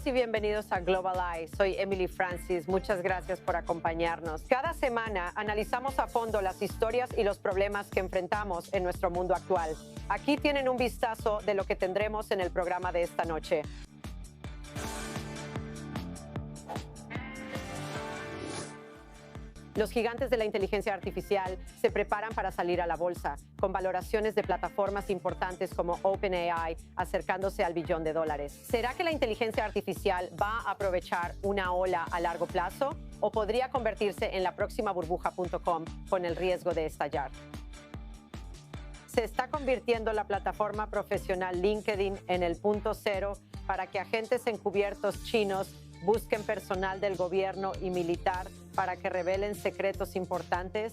Saludos y bienvenidos a Global Eye. Soy Emily Francis. Muchas gracias por acompañarnos. Cada semana analizamos a fondo las historias y los problemas que enfrentamos en nuestro mundo actual. Aquí tienen un vistazo de lo que tendremos en el programa de esta noche. Los gigantes de la inteligencia artificial se preparan para salir a la bolsa, con valoraciones de plataformas importantes como OpenAI acercándose al $1 billón. ¿Será que la inteligencia artificial va a aprovechar una ola a largo plazo o podría convertirse en la próxima burbuja.com con el riesgo de estallar? Se está convirtiendo la plataforma profesional LinkedIn en el punto cero para que agentes encubiertos chinos busquen personal del gobierno y militar para que revelen secretos importantes.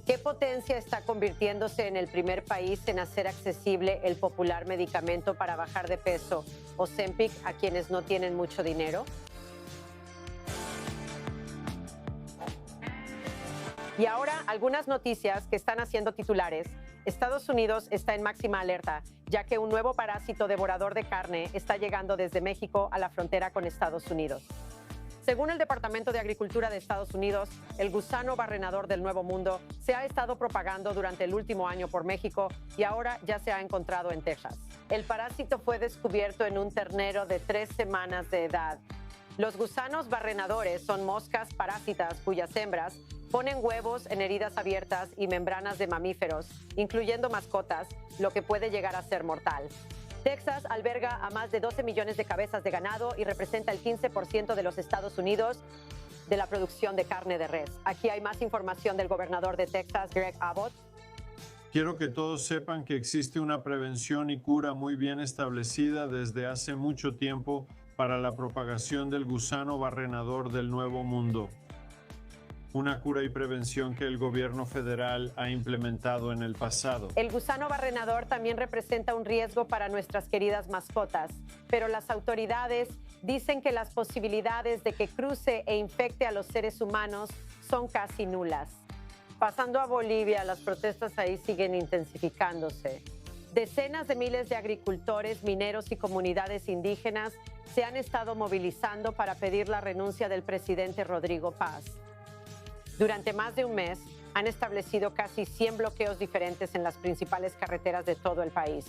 ¿Qué potencia está convirtiéndose en el primer país en hacer accesible el popular medicamento para bajar de peso, Ozempic, a quienes no tienen mucho dinero? Y ahora, algunas noticias que están haciendo titulares. Estados Unidos está en máxima alerta, ya que un nuevo parásito devorador de carne está llegando desde México a la frontera con Estados Unidos. Según el Departamento de Agricultura de Estados Unidos, el gusano barrenador del Nuevo Mundo se ha estado propagando durante el último año por México y ahora ya se ha encontrado en Texas. El parásito fue descubierto en un ternero de 3 semanas de edad. Los gusanos barrenadores son moscas parásitas cuyas hembras ponen huevos en heridas abiertas y membranas de mamíferos, incluyendo mascotas, lo que puede llegar a ser mortal. Texas alberga a más de 12 millones de cabezas de ganado y representa el 15% de los Estados Unidos de la producción de carne de res. Aquí hay más información del gobernador de Texas, Greg Abbott. Quiero que todos sepan que existe una prevención y cura muy bien establecida desde hace mucho tiempo para la propagación del gusano barrenador del Nuevo Mundo. Una cura y prevención que el gobierno federal ha implementado en el pasado. El gusano barrenador también representa un riesgo para nuestras queridas mascotas, pero las autoridades dicen que las posibilidades de que cruce e infecte a los seres humanos son casi nulas. Pasando a Bolivia, las protestas ahí siguen intensificándose. Decenas de miles de agricultores, mineros y comunidades indígenas se han estado movilizando para pedir la renuncia del presidente Rodrigo Paz. Durante más de un mes, han establecido casi 100 bloqueos diferentes en las principales carreteras de todo el país.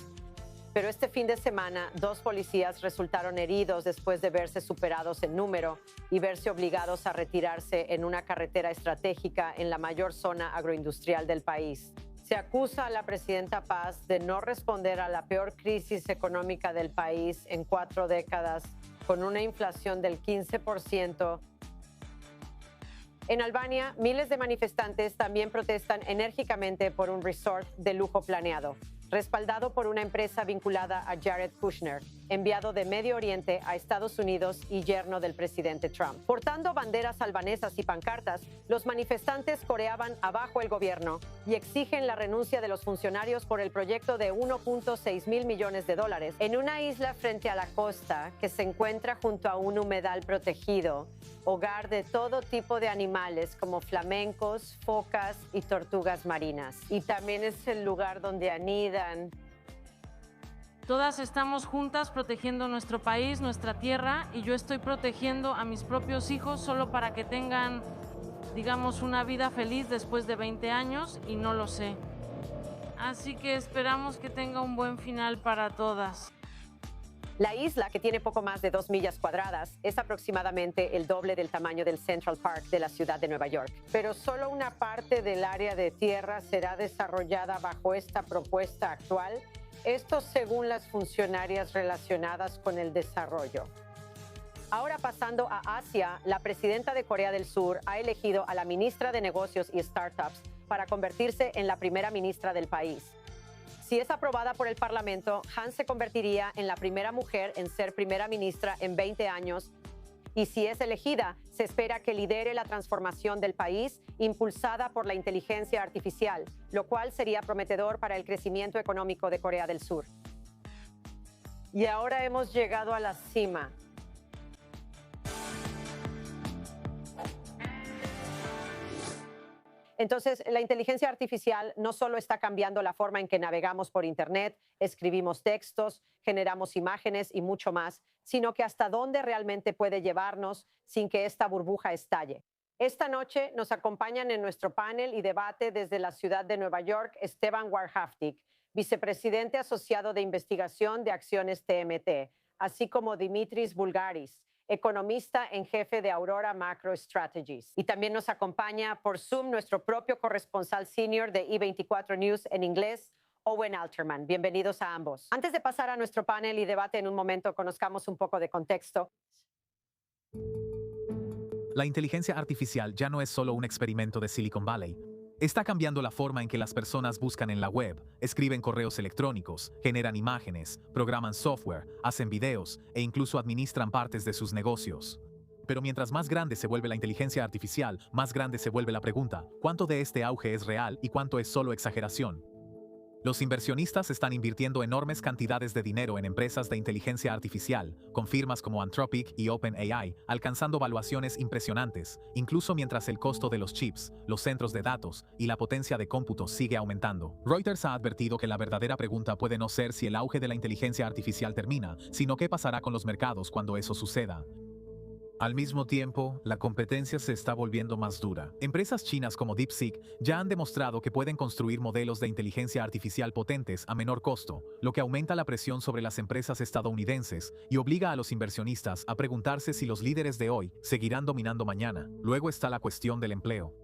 Pero este fin de semana, 2 policías resultaron heridos después de verse superados en número y verse obligados a retirarse en una carretera estratégica en la mayor zona agroindustrial del país. Se acusa a la presidenta Paz de no responder a la peor crisis económica del país en 4 décadas, con una inflación del 15%. En Albania, miles de manifestantes también protestan enérgicamente por un resort de lujo planeado, respaldado por una empresa vinculada a Jared Kushner, enviado de Medio Oriente a Estados Unidos y yerno del presidente Trump. Portando banderas albanesas y pancartas, los manifestantes coreaban abajo el gobierno y exigen la renuncia de los funcionarios por el proyecto de $1.6 mil millones en una isla frente a la costa que se encuentra junto a un humedal protegido, hogar de todo tipo de animales como flamencos, focas y tortugas marinas. Y también es el lugar donde anidan. Todas estamos juntas protegiendo nuestro país, nuestra tierra, y yo estoy protegiendo a mis propios hijos solo para que tengan, digamos, una vida feliz después de 20 años y no lo sé. Así que esperamos que tenga un buen final para todas. La isla, que tiene poco más de 2 millas cuadradas, es aproximadamente el doble del tamaño del Central Park de la ciudad de Nueva York. Pero solo una parte del área de tierra será desarrollada bajo esta propuesta actual. Esto según las funcionarias relacionadas con el desarrollo. Ahora pasando a Asia, la presidenta de Corea del Sur ha elegido a la ministra de Negocios y Startups para convertirse en la primera ministra del país. Si es aprobada por el Parlamento, Han se convertiría en la primera mujer en ser primera ministra en 20 años. Y si es elegida, se espera que lidere la transformación del país impulsada por la inteligencia artificial, lo cual sería prometedor para el crecimiento económico de Corea del Sur. Y ahora hemos llegado a la cima. Entonces, la inteligencia artificial no solo está cambiando la forma en que navegamos por Internet, escribimos textos, generamos imágenes y mucho más, sino que hasta dónde realmente puede llevarnos sin que esta burbuja estalle. Esta noche nos acompañan en nuestro panel y debate desde la ciudad de Nueva York Esteban Warhaftig, vicepresidente asociado de investigación de acciones TMT, así como Dimitris Bulgaris, economista en jefe de Aurora Macro Strategies. Y también nos acompaña por Zoom nuestro propio corresponsal senior de I24 News en inglés, Owen Alterman. Bienvenidos a ambos. Antes de pasar a nuestro panel y debate en un momento, conozcamos un poco de contexto. La inteligencia artificial ya no es solo un experimento de Silicon Valley. Está cambiando la forma en que las personas buscan en la web, escriben correos electrónicos, generan imágenes, programan software, hacen videos e incluso administran partes de sus negocios. Pero mientras más grande se vuelve la inteligencia artificial, más grande se vuelve la pregunta: ¿cuánto de este auge es real y cuánto es solo exageración? Los inversionistas están invirtiendo enormes cantidades de dinero en empresas de inteligencia artificial, con firmas como Anthropic y OpenAI, alcanzando valuaciones impresionantes, incluso mientras el costo de los chips, los centros de datos y la potencia de cómputo sigue aumentando. Reuters ha advertido que la verdadera pregunta puede no ser si el auge de la inteligencia artificial termina, sino qué pasará con los mercados cuando eso suceda. Al mismo tiempo, la competencia se está volviendo más dura. Empresas chinas como DeepSeek ya han demostrado que pueden construir modelos de inteligencia artificial potentes a menor costo, lo que aumenta la presión sobre las empresas estadounidenses y obliga a los inversionistas a preguntarse si los líderes de hoy seguirán dominando mañana. Luego está la cuestión del empleo.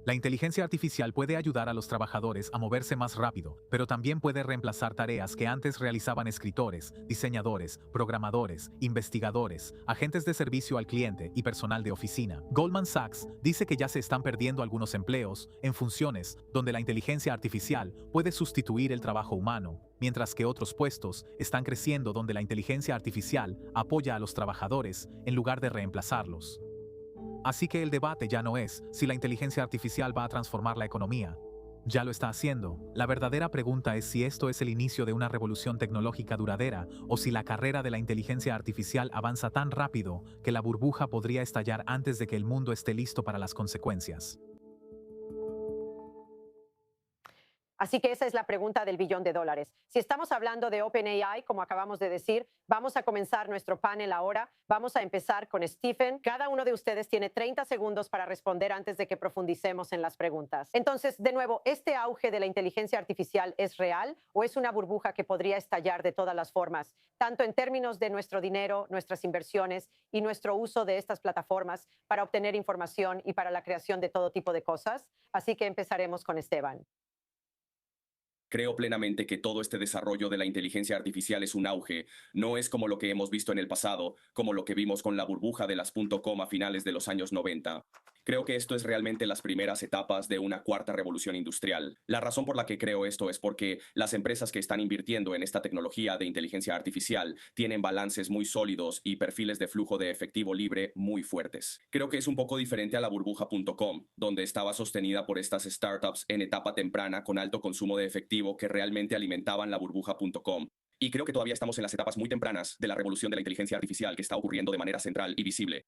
La inteligencia artificial puede ayudar a los trabajadores a moverse más rápido, pero también puede reemplazar tareas que antes realizaban escritores, diseñadores, programadores, investigadores, agentes de servicio al cliente y personal de oficina. Goldman Sachs dice que ya se están perdiendo algunos empleos en funciones donde la inteligencia artificial puede sustituir el trabajo humano, mientras que otros puestos están creciendo donde la inteligencia artificial apoya a los trabajadores en lugar de reemplazarlos. Así que el debate ya no es si la inteligencia artificial va a transformar la economía. Ya lo está haciendo. La verdadera pregunta es si esto es el inicio de una revolución tecnológica duradera o si la carrera de la inteligencia artificial avanza tan rápido que la burbuja podría estallar antes de que el mundo esté listo para las consecuencias. Así que esa es la pregunta del billón de dólares. Si estamos hablando de OpenAI, como acabamos de decir, vamos a comenzar nuestro panel ahora. Vamos a empezar con Stephen. Cada uno de ustedes tiene 30 segundos para responder antes de que profundicemos en las preguntas. Entonces, de nuevo, ¿este auge de la inteligencia artificial es real o es una burbuja que podría estallar de todas las formas, tanto en términos de nuestro dinero, nuestras inversiones y nuestro uso de estas plataformas para obtener información y para la creación de todo tipo de cosas? Así que empezaremos con Esteban. Creo plenamente que todo este desarrollo de la inteligencia artificial es un auge. No es como lo que hemos visto en el pasado, como lo que vimos con la burbuja de las .com a finales de los años 90. Creo que esto es realmente las primeras etapas de una cuarta revolución industrial. La razón por la que creo esto es porque las empresas que están invirtiendo en esta tecnología de inteligencia artificial tienen balances muy sólidos y perfiles de flujo de efectivo libre muy fuertes. Creo que es un poco diferente a la burbuja.com, donde estaba sostenida por estas startups en etapa temprana con alto consumo de efectivo que realmente alimentaban la burbuja.com. Y creo que todavía estamos en las etapas muy tempranas de la revolución de la inteligencia artificial que está ocurriendo de manera central y visible.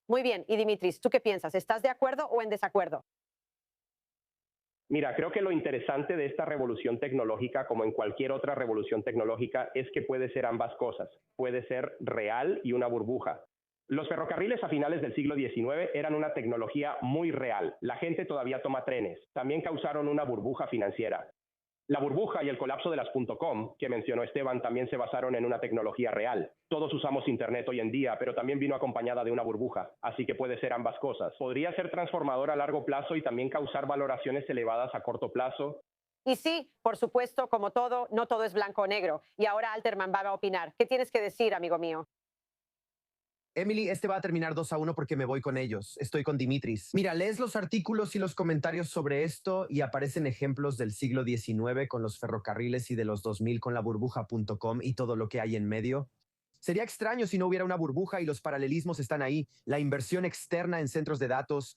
Muy bien. Y Dimitris, ¿tú qué piensas? ¿Estás de acuerdo o en desacuerdo? Mira, creo que lo interesante de esta revolución tecnológica, como en cualquier otra revolución tecnológica, es que puede ser ambas cosas. Puede ser real y una burbuja. Los ferrocarriles a finales del siglo XIX eran una tecnología muy real. La gente todavía toma trenes. También causaron una burbuja financiera. La burbuja y el colapso de las .com, que mencionó Esteban, también se basaron en una tecnología real. Todos usamos Internet hoy en día, pero también vino acompañada de una burbuja, así que puede ser ambas cosas. Podría ser transformador a largo plazo y también causar valoraciones elevadas a corto plazo. Y sí, por supuesto, como todo, no todo es blanco o negro. Y ahora Alterman va a opinar. ¿Qué tienes que decir, amigo mío? Emily, este va a terminar 2-1 porque me voy con ellos. Estoy con Dimitris. Mira, lees los artículos y los comentarios sobre esto y aparecen ejemplos del siglo XIX con los ferrocarriles y de los 2000 con la burbuja.com y todo lo que hay en medio. Sería extraño si no hubiera una burbuja y los paralelismos están ahí. La inversión externa en centros de datos,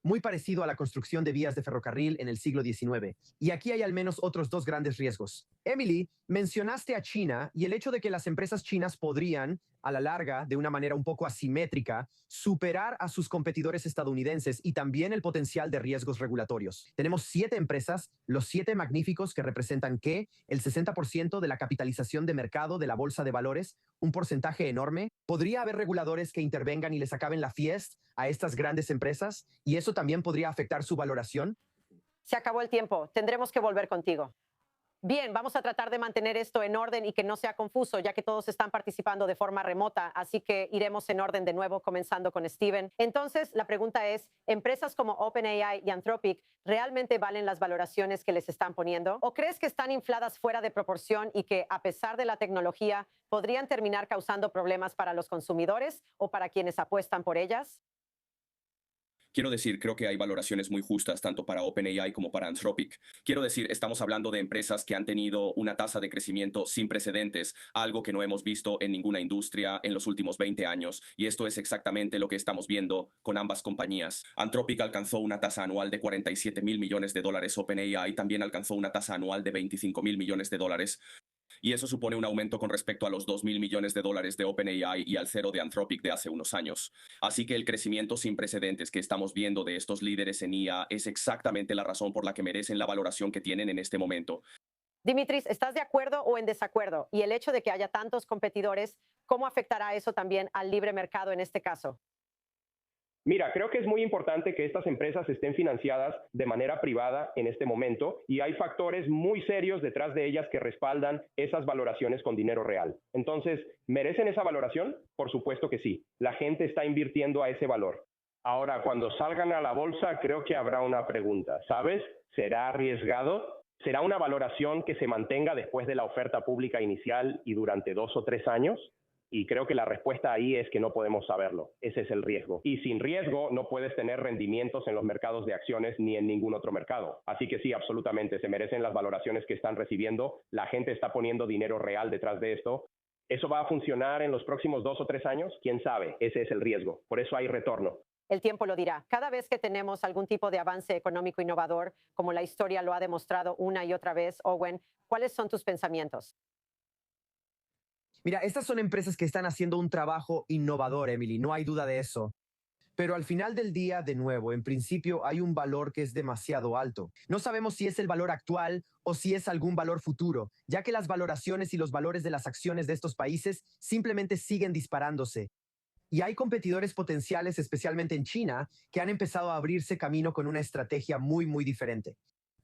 muy parecido a la construcción de vías de ferrocarril en el siglo XIX. Y aquí hay al menos otros dos grandes riesgos. Emily, mencionaste a China y el hecho de que las empresas chinas podrían a la larga, de una manera un poco asimétrica, superar a sus competidores estadounidenses y también el potencial de riesgos regulatorios. Tenemos 7 empresas, los 7 magníficos que representan ¿qué? El 60% de la capitalización de mercado de la bolsa de valores, un porcentaje enorme. ¿Podría haber reguladores que intervengan y les acaben la fiesta a estas grandes empresas? ¿Y eso también podría afectar su valoración? Se acabó el tiempo. Tendremos que volver contigo. Bien, vamos a tratar de mantener esto en orden y que no sea confuso, ya que todos están participando de forma remota, así que iremos en orden de nuevo, comenzando con Steven. Entonces, la pregunta es, ¿empresas como OpenAI y Anthropic realmente valen las valoraciones que les están poniendo? ¿O crees que están infladas fuera de proporción y que, a pesar de la tecnología, podrían terminar causando problemas para los consumidores o para quienes apuestan por ellas? Quiero decir, creo que hay valoraciones muy justas tanto para OpenAI como para Anthropic. Quiero decir, estamos hablando de empresas que han tenido una tasa de crecimiento sin precedentes, algo que no hemos visto en ninguna industria en los últimos 20 años, y esto es exactamente lo que estamos viendo con ambas compañías. Anthropic alcanzó una tasa anual de $47,000 millones, OpenAI también alcanzó una tasa anual de $25,000 millones. Y eso supone un aumento con respecto a los $2,000 millones de OpenAI y al cero de Anthropic de hace unos años. Así que el crecimiento sin precedentes que estamos viendo de estos líderes en IA es exactamente la razón por la que merecen la valoración que tienen en este momento. Dimitris, ¿estás de acuerdo o en desacuerdo? Y el hecho de que haya tantos competidores, ¿cómo afectará eso también al libre mercado en este caso? Mira, creo que es muy importante que estas empresas estén financiadas de manera privada en este momento y hay factores muy serios detrás de ellas que respaldan esas valoraciones con dinero real. Entonces, ¿merecen esa valoración? Por supuesto que sí. La gente está invirtiendo a ese valor. Ahora, cuando salgan a la bolsa, creo que habrá una pregunta. ¿Sabes? ¿Será arriesgado? ¿Será una valoración que se mantenga después de la oferta pública inicial y durante 2 o 3 años? Y creo que la respuesta ahí es que no podemos saberlo. Ese es el riesgo. Y sin riesgo no puedes tener rendimientos en los mercados de acciones ni en ningún otro mercado. Así que sí, absolutamente, se merecen las valoraciones que están recibiendo. La gente está poniendo dinero real detrás de esto. ¿Eso va a funcionar en los próximos 2 o 3 años? ¿Quién sabe? Ese es el riesgo. Por eso hay retorno. El tiempo lo dirá. Cada vez que tenemos algún tipo de avance económico innovador, como la historia lo ha demostrado una y otra vez, Owen, ¿cuáles son tus pensamientos? Mira, estas son empresas que están haciendo un trabajo innovador, Emily, no hay duda de eso. Pero al final del día, de nuevo, en principio hay un valor que es demasiado alto. No sabemos si es el valor actual o si es algún valor futuro, ya que las valoraciones y los valores de las acciones de estos países simplemente siguen disparándose. Y hay competidores potenciales, especialmente en China, que han empezado a abrirse camino con una estrategia muy diferente.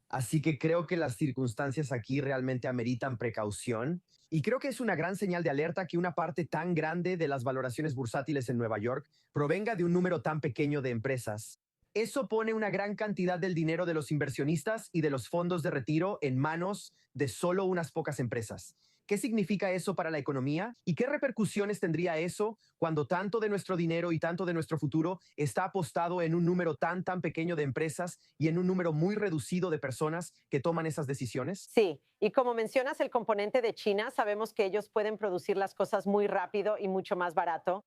Así que creo que las circunstancias aquí realmente ameritan precaución. Y creo que es una gran señal de alerta que una parte tan grande de las valoraciones bursátiles en Nueva York provenga de un número tan pequeño de empresas. Eso pone una gran cantidad del dinero de los inversionistas y de los fondos de retiro en manos de solo unas pocas empresas. ¿Qué significa eso para la economía? ¿Y qué repercusiones tendría eso cuando tanto de nuestro dinero y tanto de nuestro futuro está apostado en un número tan pequeño de empresas y en un número muy reducido de personas que toman esas decisiones? Sí, y como mencionas el componente de China, sabemos que ellos pueden producir las cosas muy rápido y mucho más barato.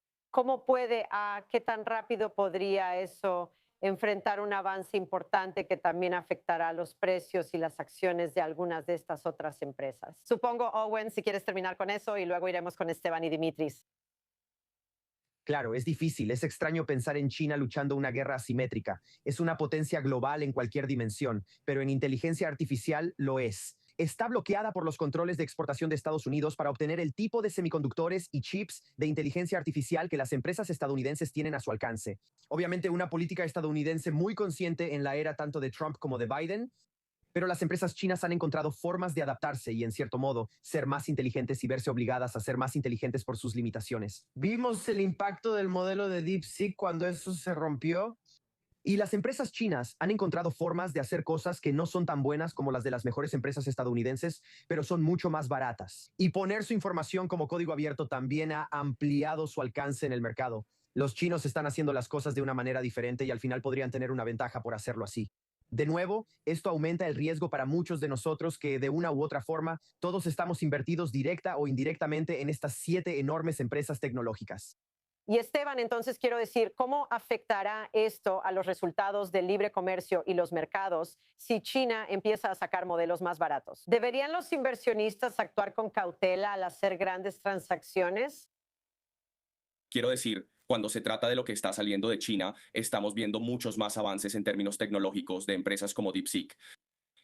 ¿Qué tan rápido podría eso enfrentar un avance importante que también afectará los precios y las acciones de algunas de estas otras empresas? Supongo, Owen, si quieres terminar con eso y luego iremos con Esteban y Dimitris. Claro, es difícil, es extraño pensar en China luchando una guerra asimétrica. Es una potencia global en cualquier dimensión, pero en inteligencia artificial lo es. Está bloqueada por los controles de exportación de Estados Unidos para obtener el tipo de semiconductores y chips de inteligencia artificial que las empresas estadounidenses tienen a su alcance. Obviamente una política estadounidense muy consciente en la era tanto de Trump como de Biden, pero las empresas chinas han encontrado formas de adaptarse y, en cierto modo, ser más inteligentes y verse obligadas a ser más inteligentes por sus limitaciones. Vimos el impacto del modelo de DeepSeek cuando eso se rompió. Y las empresas chinas han encontrado formas de hacer cosas que no son tan buenas como las de las mejores empresas estadounidenses, pero son mucho más baratas. Y poner su información como código abierto también ha ampliado su alcance en el mercado. Los chinos están haciendo las cosas de una manera diferente y al final podrían tener una ventaja por hacerlo así. De nuevo, esto aumenta el riesgo para muchos de nosotros que de una u otra forma todos estamos invertidos directa o indirectamente en estas 7 enormes empresas tecnológicas. Y Esteban, entonces quiero decir, ¿cómo afectará esto a los resultados del libre comercio y los mercados si China empieza a sacar modelos más baratos? ¿Deberían los inversionistas actuar con cautela al hacer grandes transacciones? Quiero decir, cuando se trata de lo que está saliendo de China, estamos viendo muchos más avances en términos tecnológicos de empresas como DeepSeek.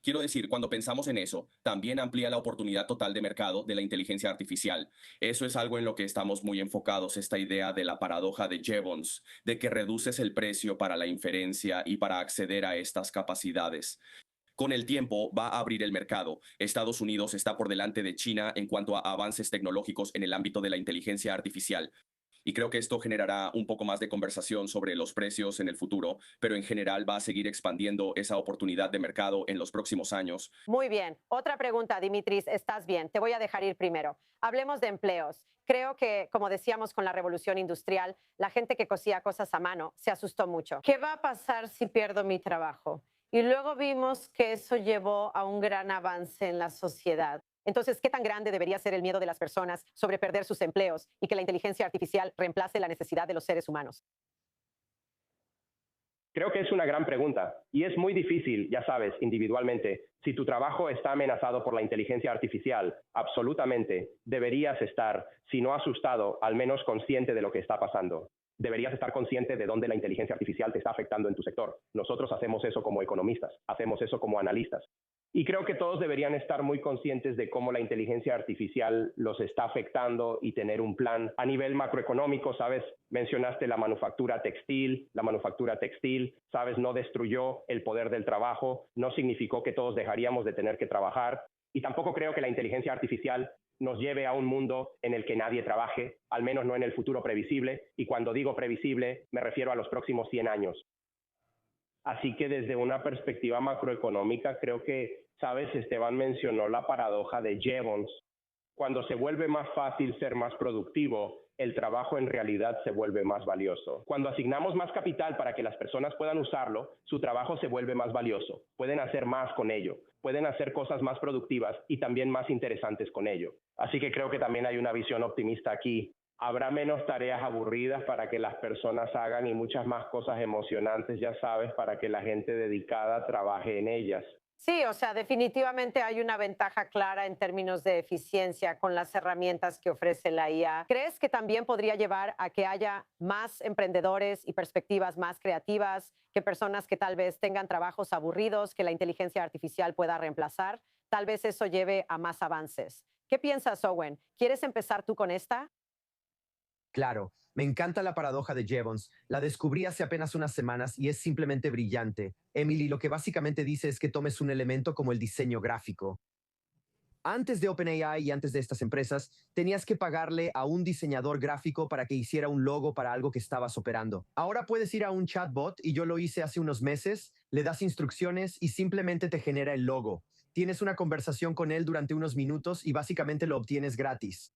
Quiero decir, cuando pensamos en eso, también amplía la oportunidad total de mercado de la inteligencia artificial. Eso es algo en lo que estamos muy enfocados, esta idea de la paradoja de Jevons, de que reduces el precio para la inferencia y para acceder a estas capacidades. Con el tiempo va a abrir el mercado. Estados Unidos está por delante de China en cuanto a avances tecnológicos en el ámbito de la inteligencia artificial. Y creo que esto generará un poco más de conversación sobre los precios en el futuro, pero en general va a seguir expandiendo esa oportunidad de mercado en los próximos años. Muy bien. Otra pregunta, Dimitris, estás bien. Te voy a dejar ir primero. Hablemos de empleos. Creo que, como decíamos con la revolución industrial, la gente que cosía cosas a mano se asustó mucho. ¿Qué va a pasar si pierdo mi trabajo? Y luego vimos que eso llevó a un gran avance en la sociedad. Entonces, ¿qué tan grande debería ser el miedo de las personas sobre perder sus empleos y que la inteligencia artificial reemplace la necesidad de los seres humanos? Creo que es una gran pregunta y es muy difícil, ya sabes, individualmente. Si tu trabajo está amenazado por la inteligencia artificial, absolutamente deberías estar, si no asustado, al menos consciente de lo que está pasando. Deberías estar consciente de dónde la inteligencia artificial te está afectando en tu sector. Nosotros hacemos eso como economistas, hacemos eso como analistas. Y creo que todos deberían estar muy conscientes de cómo la inteligencia artificial los está afectando y tener un plan a nivel macroeconómico, ¿sabes? Mencionaste la manufactura textil. La manufactura textil, ¿sabes? No destruyó el poder del trabajo, no significó que todos dejaríamos de tener que trabajar. Y tampoco creo que la inteligencia artificial nos lleve a un mundo en el que nadie trabaje, al menos no en el futuro previsible. Y cuando digo previsible, me refiero a los próximos 100 años. Así que desde una perspectiva macroeconómica, creo que, sabes, Esteban mencionó la paradoja de Jevons. Cuando se vuelve más fácil ser más productivo, el trabajo en realidad se vuelve más valioso. Cuando asignamos más capital para que las personas puedan usarlo, su trabajo se vuelve más valioso. Pueden hacer más con ello, pueden hacer cosas más productivas y también más interesantes con ello. Así que creo que también hay una visión optimista aquí. Habrá menos tareas aburridas para que las personas hagan y muchas más cosas emocionantes, ya sabes, para que la gente dedicada trabaje en ellas. Sí, o sea, definitivamente hay una ventaja clara en términos de eficiencia con las herramientas que ofrece la IA. ¿Crees que también podría llevar a que haya más emprendedores y perspectivas más creativas, que personas que tal vez tengan trabajos aburridos que la inteligencia artificial pueda reemplazar? Tal vez eso lleve a más avances. ¿Qué piensas, Owen? ¿Quieres empezar tú con esta? Claro, me encanta la paradoja de Jevons. La descubrí hace apenas unas semanas y es simplemente brillante. Emily, lo que básicamente dice es que tomes un elemento como el diseño gráfico. Antes de OpenAI y antes de estas empresas, tenías que pagarle a un diseñador gráfico para que hiciera un logo para algo que estabas operando. Ahora puedes ir a un chatbot, y yo lo hice hace unos meses, le das instrucciones y simplemente te genera el logo. Tienes una conversación con él durante unos minutos y básicamente lo obtienes gratis.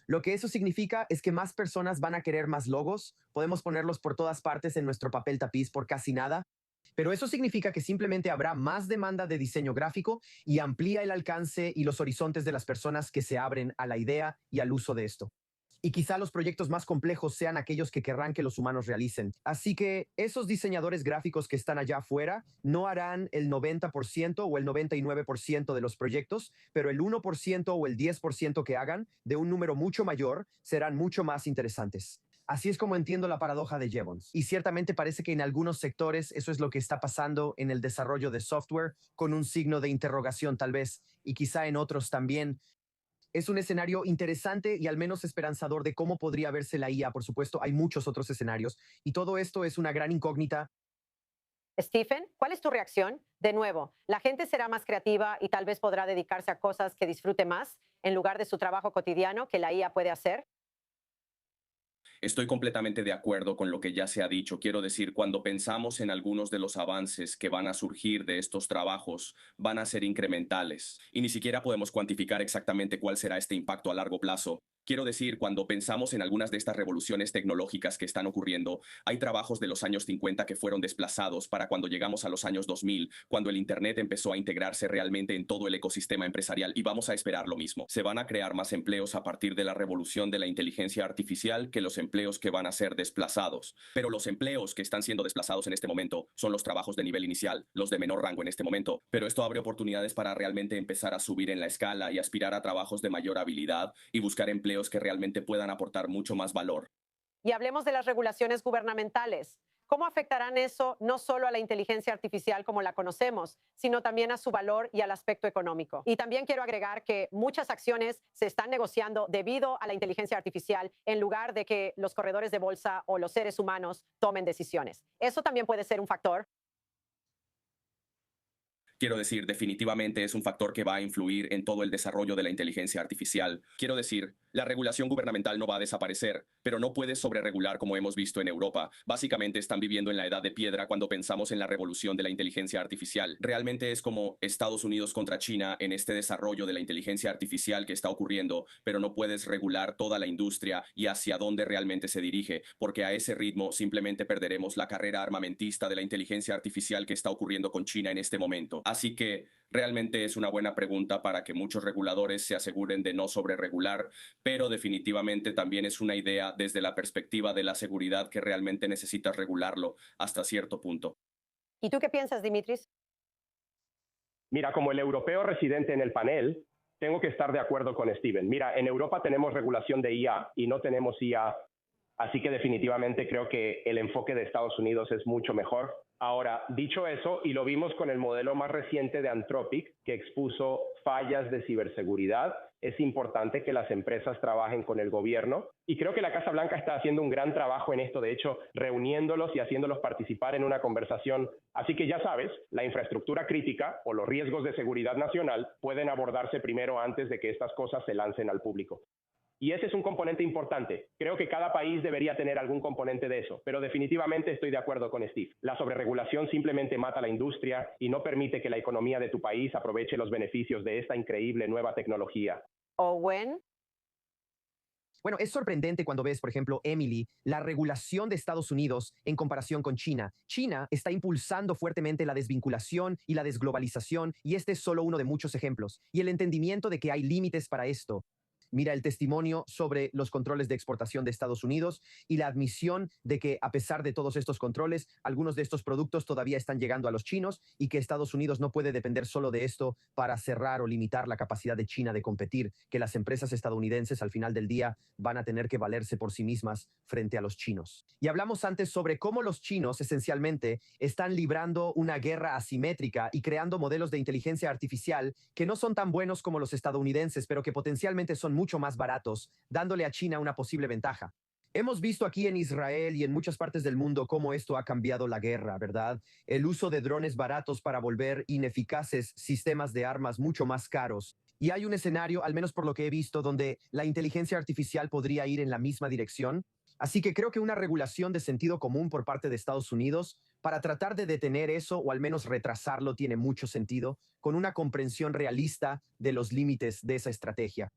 Lo que eso significa es que más personas van a querer más logos, podemos ponerlos por todas partes en nuestro papel tapiz por casi nada, pero eso significa que simplemente habrá más demanda de diseño gráfico y amplía el alcance y los horizontes de las personas que se abren a la idea y al uso de esto. Y quizá los proyectos más complejos sean aquellos que querrán que los humanos realicen. Así que esos diseñadores gráficos que están allá afuera no harán el 90% o el 99% de los proyectos, pero el 1% o el 10% que hagan, de un número mucho mayor, serán mucho más interesantes. Así es como entiendo la paradoja de Jevons. Y ciertamente parece que en algunos sectores eso es lo que está pasando en el desarrollo de software, con un signo de interrogación tal vez, y quizá en otros también. Es un escenario interesante y al menos esperanzador de cómo podría verse la IA. Por supuesto, hay muchos otros escenarios y todo esto es una gran incógnita. Stephen, ¿cuál es tu reacción? De nuevo, la gente será más creativa y tal vez podrá dedicarse a cosas que disfrute más en lugar de su trabajo cotidiano que la IA puede hacer. Estoy completamente de acuerdo con lo que ya se ha dicho. Quiero decir, cuando pensamos en algunos de los avances que van a surgir de estos trabajos, van a ser incrementales. Y ni siquiera podemos cuantificar exactamente cuál será este impacto a largo plazo. Quiero decir, cuando pensamos en algunas de estas revoluciones tecnológicas que están ocurriendo, hay trabajos de los años 50 que fueron desplazados para cuando llegamos a los años 2000, cuando el Internet empezó a integrarse realmente en todo el ecosistema empresarial, y vamos a esperar lo mismo. Se van a crear más empleos a partir de la revolución de la inteligencia artificial que los empleos que van a ser desplazados. Pero los empleos que están siendo desplazados en este momento son los trabajos de nivel inicial, los de menor rango en este momento. Pero esto abre oportunidades para realmente empezar a subir en la escala y aspirar a trabajos de mayor habilidad y buscar empleos que realmente puedan aportar mucho más valor. Y hablemos de las regulaciones gubernamentales. ¿Cómo afectarán eso no solo a la inteligencia artificial como la conocemos, sino también a su valor y al aspecto económico? Y también quiero agregar que muchas acciones se están negociando debido a la inteligencia artificial en lugar de que los corredores de bolsa o los seres humanos tomen decisiones. Eso también puede ser un factor. Quiero decir, definitivamente es un factor que va a influir en todo el desarrollo de la inteligencia artificial. Quiero decir, la regulación gubernamental no va a desaparecer, pero no puede sobreregular como hemos visto en Europa. Básicamente están viviendo en la edad de piedra cuando pensamos en la revolución de la inteligencia artificial. Realmente es como Estados Unidos contra China en este desarrollo de la inteligencia artificial que está ocurriendo, pero no puedes regular toda la industria y hacia dónde realmente se dirige, porque a ese ritmo simplemente perderemos la carrera armamentista de la inteligencia artificial que está ocurriendo con China en este momento. Así que realmente es una buena pregunta para que muchos reguladores se aseguren de no sobreregular, pero definitivamente también es una idea desde la perspectiva de la seguridad que realmente necesitas regularlo hasta cierto punto. ¿Y tú qué piensas, Dimitris? Mira, como el europeo residente en el panel, tengo que estar de acuerdo con Steven. Mira, en Europa tenemos regulación de IA y no tenemos IA, así que definitivamente creo que el enfoque de Estados Unidos es mucho mejor. Ahora, dicho eso, y lo vimos con el modelo más reciente de Anthropic, que expuso fallas de ciberseguridad, es importante que las empresas trabajen con el gobierno. Y creo que la Casa Blanca está haciendo un gran trabajo en esto, de hecho, reuniéndolos y haciéndolos participar en una conversación. Así que ya sabes, la infraestructura crítica o los riesgos de seguridad nacional pueden abordarse primero antes de que estas cosas se lancen al público. Y ese es un componente importante. Creo que cada país debería tener algún componente de eso, pero definitivamente estoy de acuerdo con Steve. La sobreregulación simplemente mata la industria y no permite que la economía de tu país aproveche los beneficios de esta increíble nueva tecnología. Owen. Bueno, es sorprendente cuando ves, por ejemplo, Emily, la regulación de Estados Unidos en comparación con China. China está impulsando fuertemente la desvinculación y la desglobalización, y este es solo uno de muchos ejemplos. Y el entendimiento de que hay límites para esto. Mira el testimonio sobre los controles de exportación de Estados Unidos y la admisión de que a pesar de todos estos controles, algunos de estos productos todavía están llegando a los chinos y que Estados Unidos no puede depender solo de esto para cerrar o limitar la capacidad de China de competir, que las empresas estadounidenses al final del día van a tener que valerse por sí mismas frente a los chinos. Y hablamos antes sobre cómo los chinos esencialmente están librando una guerra asimétrica y creando modelos de inteligencia artificial que no son tan buenos como los estadounidenses, pero que potencialmente son mucho más baratos, dándole a China una posible ventaja. Hemos visto aquí en Israel y en muchas partes del mundo cómo esto ha cambiado la guerra, ¿verdad? El uso de drones baratos para volver ineficaces sistemas de armas mucho más caros. Y hay un escenario, al menos por lo que he visto, donde la inteligencia artificial podría ir en la misma dirección. Así que creo que una regulación de sentido común por parte de Estados Unidos para tratar de detener eso o al menos retrasarlo tiene mucho sentido, con una comprensión realista de los límites de esa estrategia.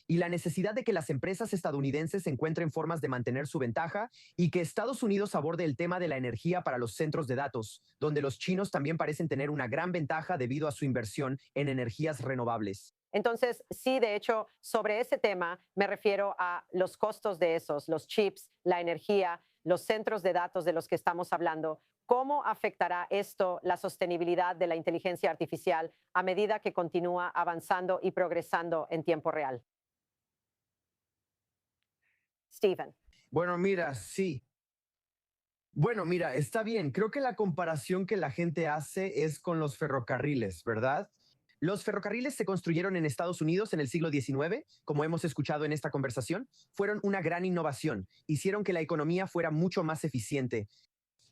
Y la necesidad de que las empresas estadounidenses encuentren formas de mantener su ventaja y que Estados Unidos aborde el tema de la energía para los centros de datos, donde los chinos también parecen tener una gran ventaja debido a su inversión en energías renovables. Entonces, sí, de hecho, sobre ese tema me refiero a los costos de esos, los chips, la energía, los centros de datos de los que estamos hablando. ¿Cómo afectará esto la sostenibilidad de la inteligencia artificial a medida que continúa avanzando y progresando en tiempo real? Stephen. Bueno, mira, sí. Bueno, mira, está bien. Creo que la comparación que la gente hace es con los ferrocarriles, ¿verdad? Los ferrocarriles se construyeron en Estados Unidos en el siglo XIX, como hemos escuchado en esta conversación, fueron una gran innovación, hicieron que la economía fuera mucho más eficiente.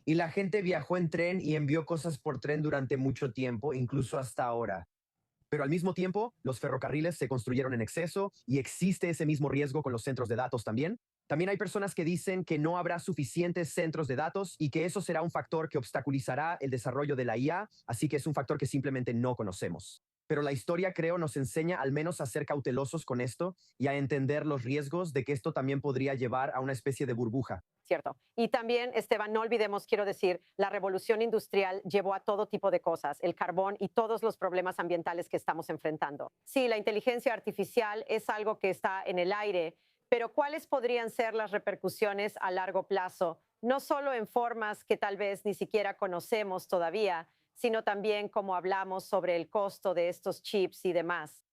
Y la gente viajó en tren y envió cosas por tren durante mucho tiempo, incluso hasta ahora. Pero al mismo tiempo, los ferrocarriles se construyeron en exceso y existe ese mismo riesgo con los centros de datos también. También hay personas que dicen que no habrá suficientes centros de datos y que eso será un factor que obstaculizará el desarrollo de la IA, así que es un factor que simplemente no conocemos. Pero la historia, creo, nos enseña al menos a ser cautelosos con esto y a entender los riesgos de que esto también podría llevar a una especie de burbuja. Cierto. Y también, Esteban, no olvidemos, quiero decir, la revolución industrial llevó a todo tipo de cosas, el carbón y todos los problemas ambientales que estamos enfrentando. Sí, la inteligencia artificial es algo que está en el aire, pero ¿cuáles podrían ser las repercusiones a largo plazo? No solo en formas que tal vez ni siquiera conocemos todavía, sino también como hablamos sobre el costo de estos chips y demás.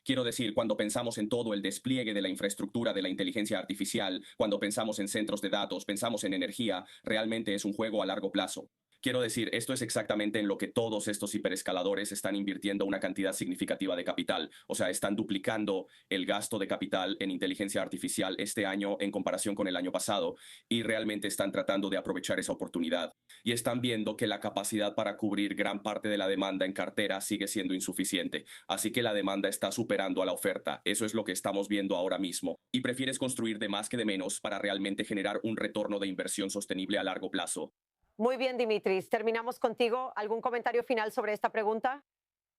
Quiero decir, cuando pensamos en todo el despliegue de la infraestructura de la inteligencia artificial, cuando pensamos en centros de datos, pensamos en energía, realmente es un juego a largo plazo. Quiero decir, esto es exactamente en lo que todos estos hiperescaladores están invirtiendo una cantidad significativa de capital. O sea, están duplicando el gasto de capital en inteligencia artificial este año en comparación con el año pasado y realmente están tratando de aprovechar esa oportunidad. Y están viendo que la capacidad para cubrir gran parte de la demanda en cartera sigue siendo insuficiente. Así que la demanda está superando a la oferta. Eso es lo que estamos viendo ahora mismo. Y prefieres construir de más que de menos para realmente generar un retorno de inversión sostenible a largo plazo. Muy bien, Dimitris. Terminamos contigo. ¿Algún comentario final sobre esta pregunta?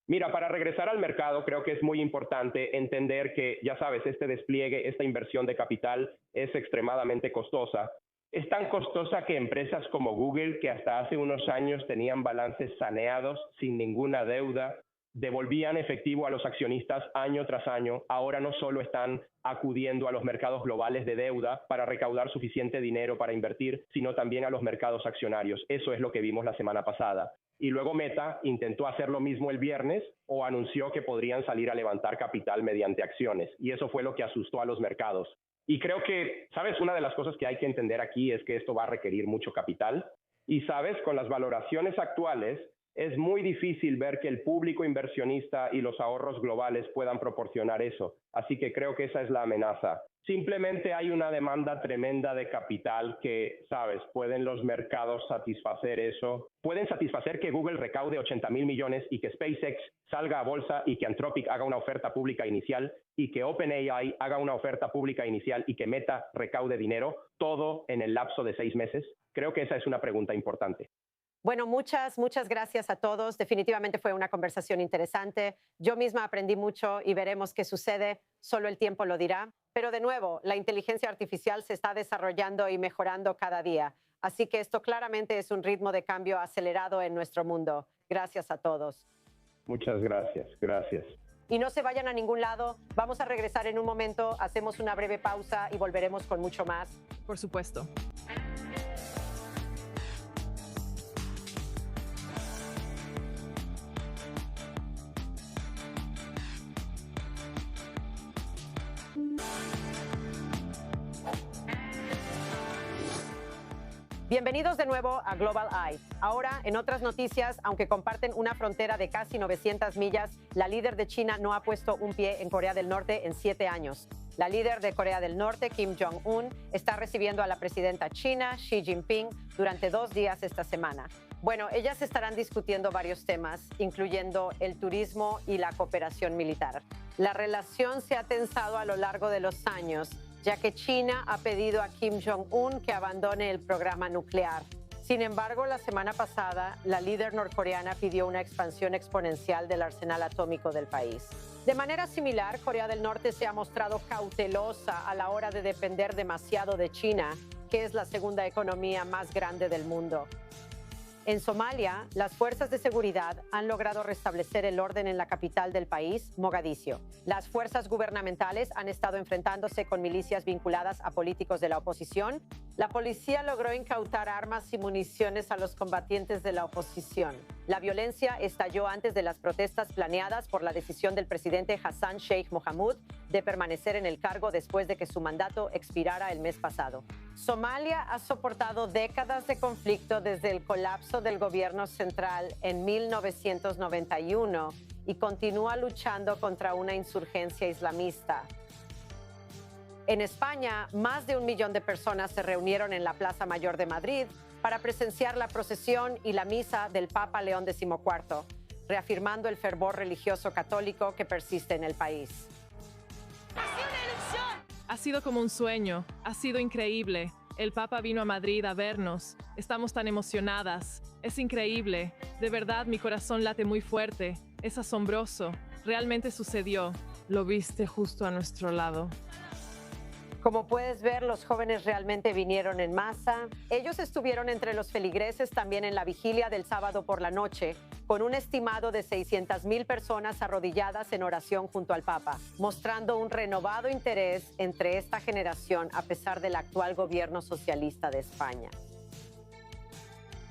Mira, para regresar al mercado, creo que es muy importante entender que, ya sabes, este despliegue, esta inversión de capital es extremadamente costosa. Es tan costosa que empresas como Google, que hasta hace unos años tenían balances saneados, sin ninguna deuda, devolvían efectivo a los accionistas año tras año, ahora no solo están acudiendo a los mercados globales de deuda para recaudar suficiente dinero para invertir, sino también a los mercados accionarios. Eso es lo que vimos la semana pasada. Y luego Meta intentó hacer lo mismo el viernes o anunció que podrían salir a levantar capital mediante acciones. Y eso fue lo que asustó a los mercados. Y creo que, ¿sabes? Una de las cosas que hay que entender aquí es que esto va a requerir mucho capital. Y, ¿sabes? Con las valoraciones actuales, es muy difícil ver que el público inversionista y los ahorros globales puedan proporcionar eso. Así que creo que esa es la amenaza. Simplemente hay una demanda tremenda de capital que, ¿sabes? Pueden los mercados satisfacer eso. Pueden satisfacer que Google recaude 80,000 millones y que SpaceX salga a bolsa y que Anthropic haga una oferta pública inicial y que OpenAI haga una oferta pública inicial y que Meta recaude dinero, todo en el lapso de 6 meses. Creo que esa es una pregunta importante. Bueno, muchas gracias a todos. Definitivamente fue una conversación interesante. Yo misma aprendí mucho y veremos qué sucede. Solo el tiempo lo dirá. Pero de nuevo, la inteligencia artificial se está desarrollando y mejorando cada día. Así que esto claramente es un ritmo de cambio acelerado en nuestro mundo. Gracias a todos. Muchas gracias. Gracias. Y no se vayan a ningún lado. Vamos a regresar en un momento. Hacemos una breve pausa y volveremos con mucho más. Por supuesto. Bienvenidos de nuevo a Global Eye. Ahora, en otras noticias, aunque comparten una frontera de casi 900 millas, la líder de China no ha puesto un pie en Corea del Norte en 7 años. La líder de Corea del Norte, Kim Jong-un, está recibiendo a la presidenta china, Xi Jinping, durante 2 días esta semana. Bueno, ellas estarán discutiendo varios temas, incluyendo el turismo y la cooperación militar. La relación se ha tensado a lo largo de los años, ya que China ha pedido a Kim Jong-un que abandone el programa nuclear. Sin embargo, la semana pasada, la líder norcoreana pidió una expansión exponencial del arsenal atómico del país. De manera similar, Corea del Norte se ha mostrado cautelosa a la hora de depender demasiado de China, que es la segunda economía más grande del mundo. En Somalia, las fuerzas de seguridad han logrado restablecer el orden en la capital del país, Mogadiscio. Las fuerzas gubernamentales han estado enfrentándose con milicias vinculadas a políticos de la oposición. La policía logró incautar armas y municiones a los combatientes de la oposición. La violencia estalló antes de las protestas planeadas por la decisión del presidente Hassan Sheikh Mohamud de permanecer en el cargo después de que su mandato expirara el mes pasado. Somalia ha soportado décadas de conflicto desde el colapso del gobierno central en 1991 y continúa luchando contra una insurgencia islamista. En España, más de 1 millón de personas se reunieron en la Plaza Mayor de Madrid para presenciar la procesión y la misa del Papa León XIV, reafirmando el fervor religioso católico que persiste en el país. Ha sido como un sueño, ha sido increíble. El Papa vino a Madrid a vernos. Estamos tan emocionadas. Es increíble. De verdad, mi corazón late muy fuerte. Es asombroso. Realmente sucedió. Lo viste justo a nuestro lado. Como puedes ver, los jóvenes realmente vinieron en masa. Ellos estuvieron entre los feligreses también en la vigilia del sábado por la noche, con un estimado de 600,000 personas arrodilladas en oración junto al Papa, mostrando un renovado interés entre esta generación a pesar del actual gobierno socialista de España.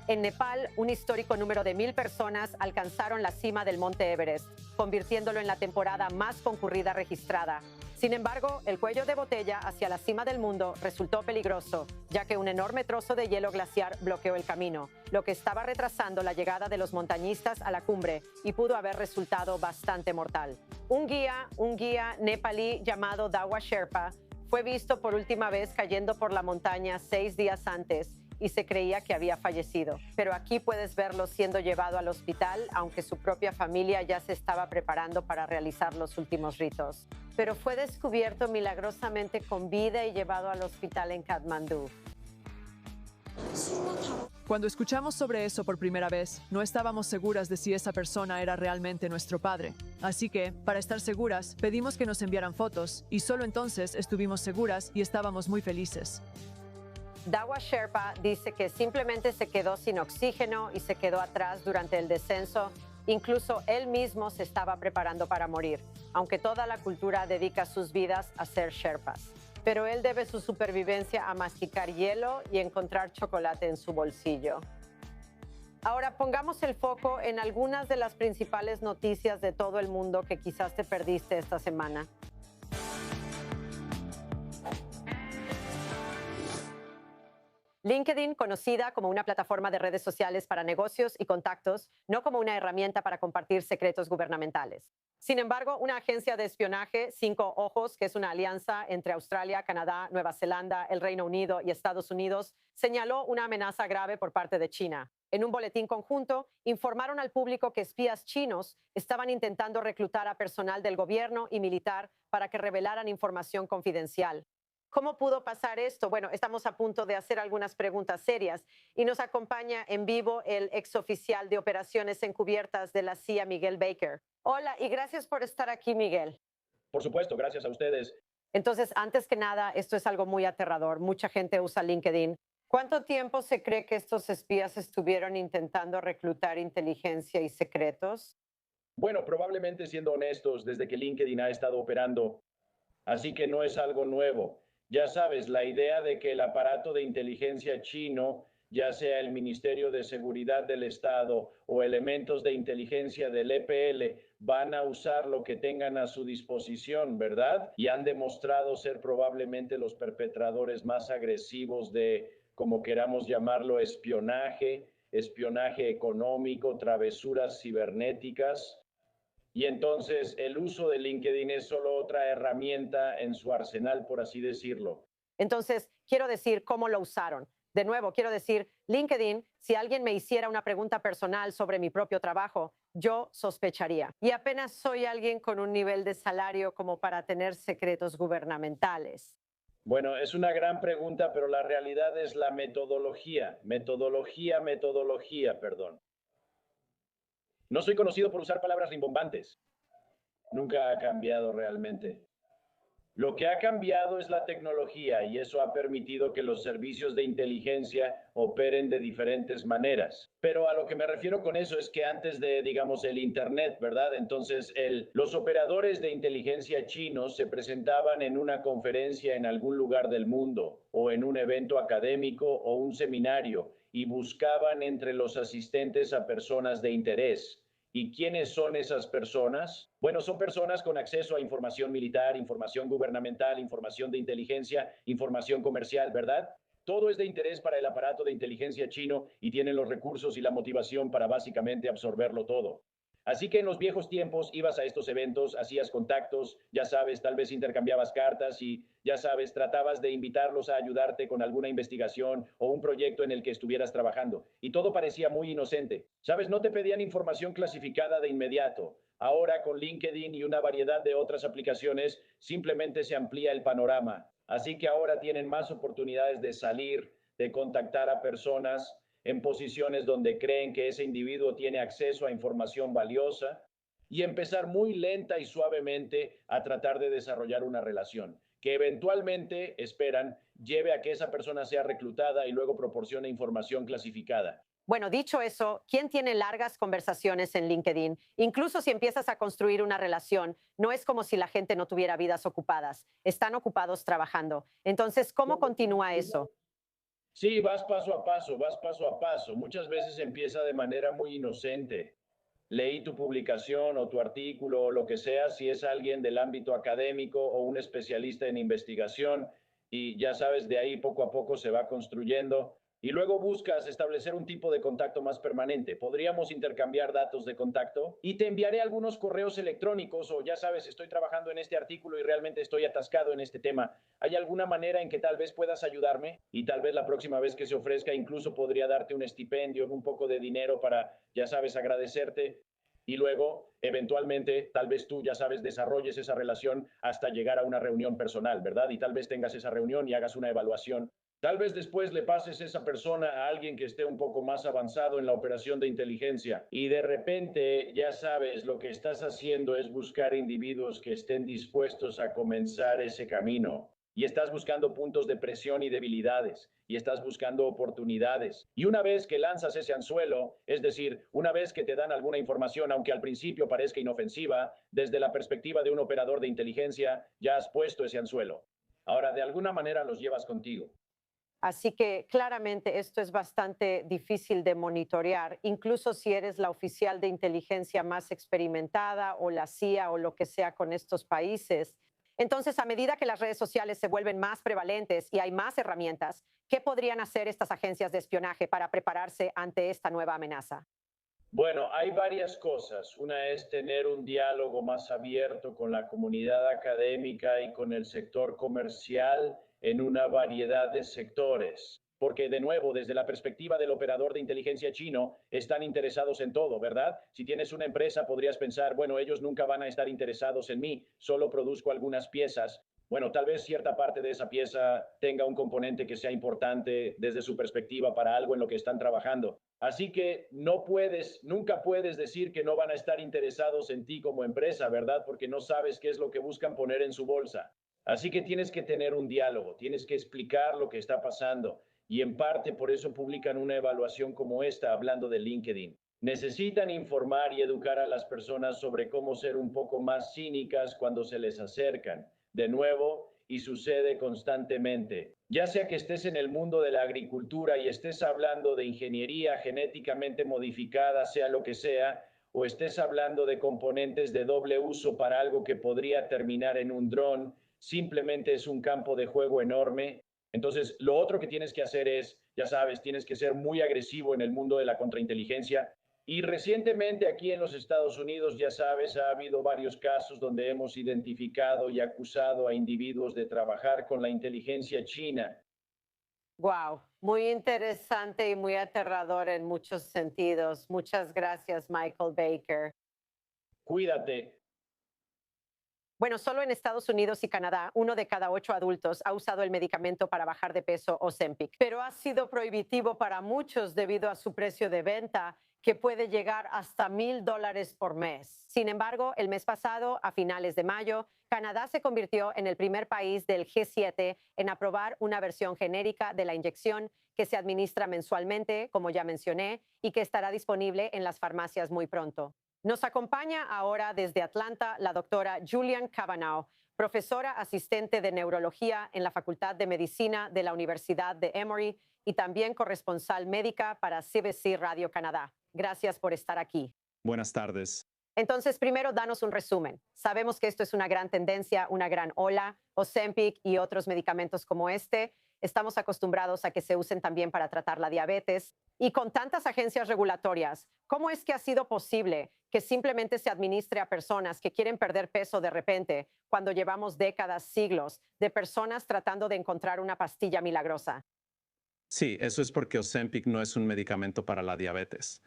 En Nepal, un histórico número de 1,000 personas alcanzaron la cima del Monte Everest, convirtiéndolo en la temporada más concurrida registrada. Sin embargo, el cuello de botella hacia la cima del mundo resultó peligroso, ya que un enorme trozo de hielo glaciar bloqueó el camino, lo que estaba retrasando la llegada de los montañistas a la cumbre y pudo haber resultado bastante mortal. Un guía nepalí llamado Dawa Sherpa fue visto por última vez cayendo por la montaña 6 días antes y se creía que había fallecido. Pero aquí puedes verlo siendo llevado al hospital, aunque su propia familia ya se estaba preparando para realizar los últimos ritos. Pero fue descubierto milagrosamente con vida y llevado al hospital en Katmandú. Cuando escuchamos sobre eso por primera vez, no estábamos seguras de si esa persona era realmente nuestro padre. Así que, para estar seguras, pedimos que nos enviaran fotos, y solo entonces estuvimos seguras y estábamos muy felices. Dawa Sherpa dice que simplemente se quedó sin oxígeno y se quedó atrás durante el descenso. Incluso él mismo se estaba preparando para morir, aunque toda la cultura dedica sus vidas a ser Sherpas. Pero él debe su supervivencia a masticar hielo y encontrar chocolate en su bolsillo. Ahora pongamos el foco en algunas de las principales noticias de todo el mundo que quizás te perdiste esta semana. LinkedIn, conocida como una plataforma de redes sociales para negocios y contactos, no como una herramienta para compartir secretos gubernamentales. Sin embargo, una agencia de espionaje, 5 Ojos, que es una alianza entre Australia, Canadá, Nueva Zelanda, el Reino Unido y Estados Unidos, señaló una amenaza grave por parte de China. En un boletín conjunto, informaron al público que espías chinos estaban intentando reclutar a personal del gobierno y militar para que revelaran información confidencial. ¿Cómo pudo pasar esto? Bueno, estamos a punto de hacer algunas preguntas serias y nos acompaña en vivo el exoficial de operaciones encubiertas de la CIA, Miguel Baker. Hola y gracias por estar aquí, Miguel. Por supuesto, gracias a ustedes. Entonces, antes que nada, esto es algo muy aterrador. Mucha gente usa LinkedIn. ¿Cuánto tiempo se cree que estos espías estuvieron intentando reclutar inteligencia y secretos? Bueno, probablemente, siendo honestos, desde que LinkedIn ha estado operando, así que no es algo nuevo. Ya sabes, la idea de que el aparato de inteligencia chino, ya sea el Ministerio de Seguridad del Estado o elementos de inteligencia del EPL, van a usar lo que tengan a su disposición, ¿verdad? Y han demostrado ser probablemente los perpetradores más agresivos de, como queramos llamarlo, espionaje económico, travesuras cibernéticas. Y entonces el uso de LinkedIn es solo otra herramienta en su arsenal, por así decirlo. Entonces, quiero decir cómo lo usaron. De nuevo, quiero decir, LinkedIn, si alguien me hiciera una pregunta personal sobre mi propio trabajo, yo sospecharía. Y apenas soy alguien con un nivel de salario como para tener secretos gubernamentales. Bueno, es una gran pregunta, pero la realidad es la metodología, perdón. No soy conocido por usar palabras rimbombantes. Nunca ha cambiado realmente. Lo que ha cambiado es la tecnología y eso ha permitido que los servicios de inteligencia operen de diferentes maneras. Pero a lo que me refiero con eso es que antes de, digamos, el Internet, ¿verdad? Entonces, los operadores de inteligencia chinos se presentaban en una conferencia en algún lugar del mundo o en un evento académico o un seminario y buscaban entre los asistentes a personas de interés. ¿Y quiénes son esas personas? Bueno, son personas con acceso a información militar, información gubernamental, información de inteligencia, información comercial, ¿verdad? Todo es de interés para el aparato de inteligencia chino y tienen los recursos y la motivación para básicamente absorberlo todo. Así que en los viejos tiempos ibas a estos eventos, hacías contactos, ya sabes, tal vez intercambiabas cartas y, ya sabes, tratabas de invitarlos a ayudarte con alguna investigación o un proyecto en el que estuvieras trabajando. Y todo parecía muy inocente. Sabes, no te pedían información clasificada de inmediato. Ahora, con LinkedIn y una variedad de otras aplicaciones, simplemente se amplía el panorama. Así que ahora tienen más oportunidades de salir, de contactar a personas en posiciones donde creen que ese individuo tiene acceso a información valiosa y empezar muy lenta y suavemente a tratar de desarrollar una relación que eventualmente, esperan, lleve a que esa persona sea reclutada y luego proporcione información clasificada. Bueno, dicho eso, ¿quién tiene largas conversaciones en LinkedIn? Incluso si empiezas a construir una relación, no es como si la gente no tuviera vidas ocupadas. Están ocupados trabajando. Entonces, ¿cómo continúa eso? Sí, vas paso a paso, vas paso a paso. Muchas veces empieza de manera muy inocente. Leí tu publicación o tu artículo o lo que sea, si es alguien del ámbito académico o un especialista en investigación, y ya sabes, de ahí poco a poco se va construyendo. Y luego buscas establecer un tipo de contacto más permanente. Podríamos intercambiar datos de contacto y te enviaré algunos correos electrónicos o ya sabes, estoy trabajando en este artículo y realmente estoy atascado en este tema. ¿Hay alguna manera en que tal vez puedas ayudarme? Y tal vez la próxima vez que se ofrezca incluso podría darte un estipendio, un poco de dinero para, ya sabes, agradecerte. Y luego, eventualmente, tal vez tú, ya sabes, desarrolles esa relación hasta llegar a una reunión personal, ¿verdad? Y tal vez tengas esa reunión y hagas una evaluación. Tal vez después le pases esa persona a alguien que esté un poco más avanzado en la operación de inteligencia y de repente, ya sabes, lo que estás haciendo es buscar individuos que estén dispuestos a comenzar ese camino. Y estás buscando puntos de presión y debilidades, y estás buscando oportunidades. Y una vez que lanzas ese anzuelo, es decir, una vez que te dan alguna información, aunque al principio parezca inofensiva, desde la perspectiva de un operador de inteligencia, ya has puesto ese anzuelo. Ahora, de alguna manera los llevas contigo. Así que claramente esto es bastante difícil de monitorear, incluso si eres la oficial de inteligencia más experimentada o la CIA o lo que sea con estos países. Entonces, a medida que las redes sociales se vuelven más prevalentes y hay más herramientas, ¿qué podrían hacer estas agencias de espionaje para prepararse ante esta nueva amenaza? Bueno, hay varias cosas. Una es tener un diálogo más abierto con la comunidad académica y con el sector comercial en una variedad de sectores. Porque, de nuevo, desde la perspectiva del operador de inteligencia chino, están interesados en todo, ¿verdad? Si tienes una empresa, podrías pensar, bueno, ellos nunca van a estar interesados en mí, solo produzco algunas piezas. Bueno, tal vez cierta parte de esa pieza tenga un componente que sea importante desde su perspectiva para algo en lo que están trabajando. Así que no puedes, nunca puedes decir que no van a estar interesados en ti como empresa, ¿verdad? Porque no sabes qué es lo que buscan poner en su bolsa. Así que tienes que tener un diálogo, tienes que explicar lo que está pasando. Y en parte por eso publican una evaluación como esta, hablando de LinkedIn. Necesitan informar y educar a las personas sobre cómo ser un poco más cínicas cuando se les acercan. De nuevo, y sucede constantemente. Ya sea que estés en el mundo de la agricultura y estés hablando de ingeniería genéticamente modificada, sea lo que sea, o estés hablando de componentes de doble uso para algo que podría terminar en un dron, simplemente es un campo de juego enorme. Entonces, lo otro que tienes que hacer es, ya sabes, tienes que ser muy agresivo en el mundo de la contrainteligencia. Y recientemente aquí en los Estados Unidos, ya sabes, ha habido varios casos donde hemos identificado y acusado a individuos de trabajar con la inteligencia china. Wow, muy interesante y muy aterrador en muchos sentidos. Muchas gracias, Michael Baker. Cuídate. Bueno, solo en Estados Unidos y Canadá, 1 de cada 8 adultos ha usado el medicamento para bajar de peso Ozempic, pero ha sido prohibitivo para muchos debido a su precio de venta, que puede llegar hasta $1,000 por mes. Sin embargo, el mes pasado, a finales de mayo, Canadá se convirtió en el primer país del G7 en aprobar una versión genérica de la inyección que se administra mensualmente, como ya mencioné, y que estará disponible en las farmacias muy pronto. Nos acompaña ahora desde Atlanta la doctora Julian Cavanaugh, profesora asistente de neurología en la Facultad de Medicina de la Universidad de Emory y también corresponsal médica para CBC Radio Canadá. Gracias por estar aquí. Buenas tardes. Entonces, primero, danos un resumen. Sabemos que esto es una gran tendencia, una gran ola. Ozempic y otros medicamentos como este. Estamos acostumbrados a que se usen también para tratar la diabetes. Y con tantas agencias regulatorias, ¿cómo es que ha sido posible que simplemente se administre a personas que quieren perder peso de repente cuando llevamos décadas, siglos, de personas tratando de encontrar una pastilla milagrosa? Sí, eso es porque Ozempic no es un medicamento para la diabetes.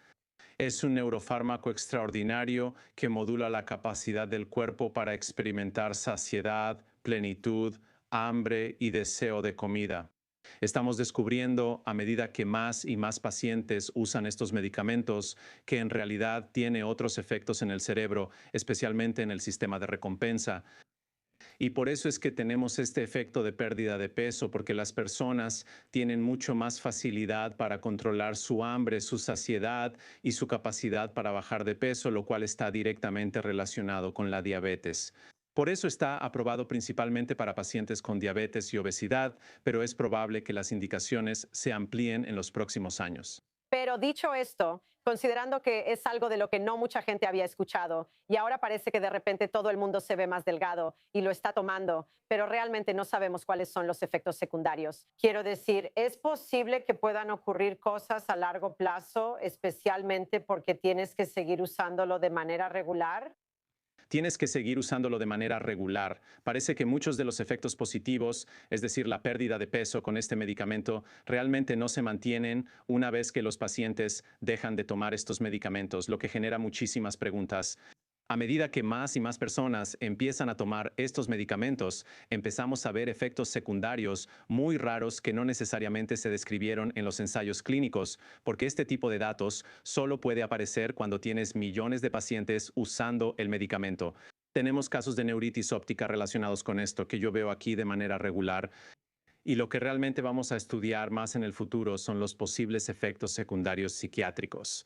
Es un neurofármaco extraordinario que modula la capacidad del cuerpo para experimentar saciedad, plenitud, hambre y deseo de comida. Estamos descubriendo, a medida que más y más pacientes usan estos medicamentos, que en realidad tiene otros efectos en el cerebro, especialmente en el sistema de recompensa. Y por eso es que tenemos este efecto de pérdida de peso, porque las personas tienen mucho más facilidad para controlar su hambre, su saciedad y su capacidad para bajar de peso, lo cual está directamente relacionado con la diabetes. Por eso está aprobado principalmente para pacientes con diabetes y obesidad, pero es probable que las indicaciones se amplíen en los próximos años. Pero dicho esto, considerando que es algo de lo que no mucha gente había escuchado y ahora parece que de repente todo el mundo se ve más delgado y lo está tomando, pero realmente no sabemos cuáles son los efectos secundarios. Quiero decir, ¿es posible que puedan ocurrir cosas a largo plazo, especialmente porque tienes que seguir usándolo de manera regular? Tienes que seguir usándolo de manera regular. Parece que muchos de los efectos positivos, es decir, la pérdida de peso con este medicamento, realmente no se mantienen una vez que los pacientes dejan de tomar estos medicamentos, lo que genera muchísimas preguntas. A medida que más y más personas empiezan a tomar estos medicamentos, empezamos a ver efectos secundarios muy raros que no necesariamente se describieron en los ensayos clínicos, porque este tipo de datos solo puede aparecer cuando tienes millones de pacientes usando el medicamento. Tenemos casos de neuritis óptica relacionados con esto que yo veo aquí de manera regular. Y lo que realmente vamos a estudiar más en el futuro son los posibles efectos secundarios psiquiátricos.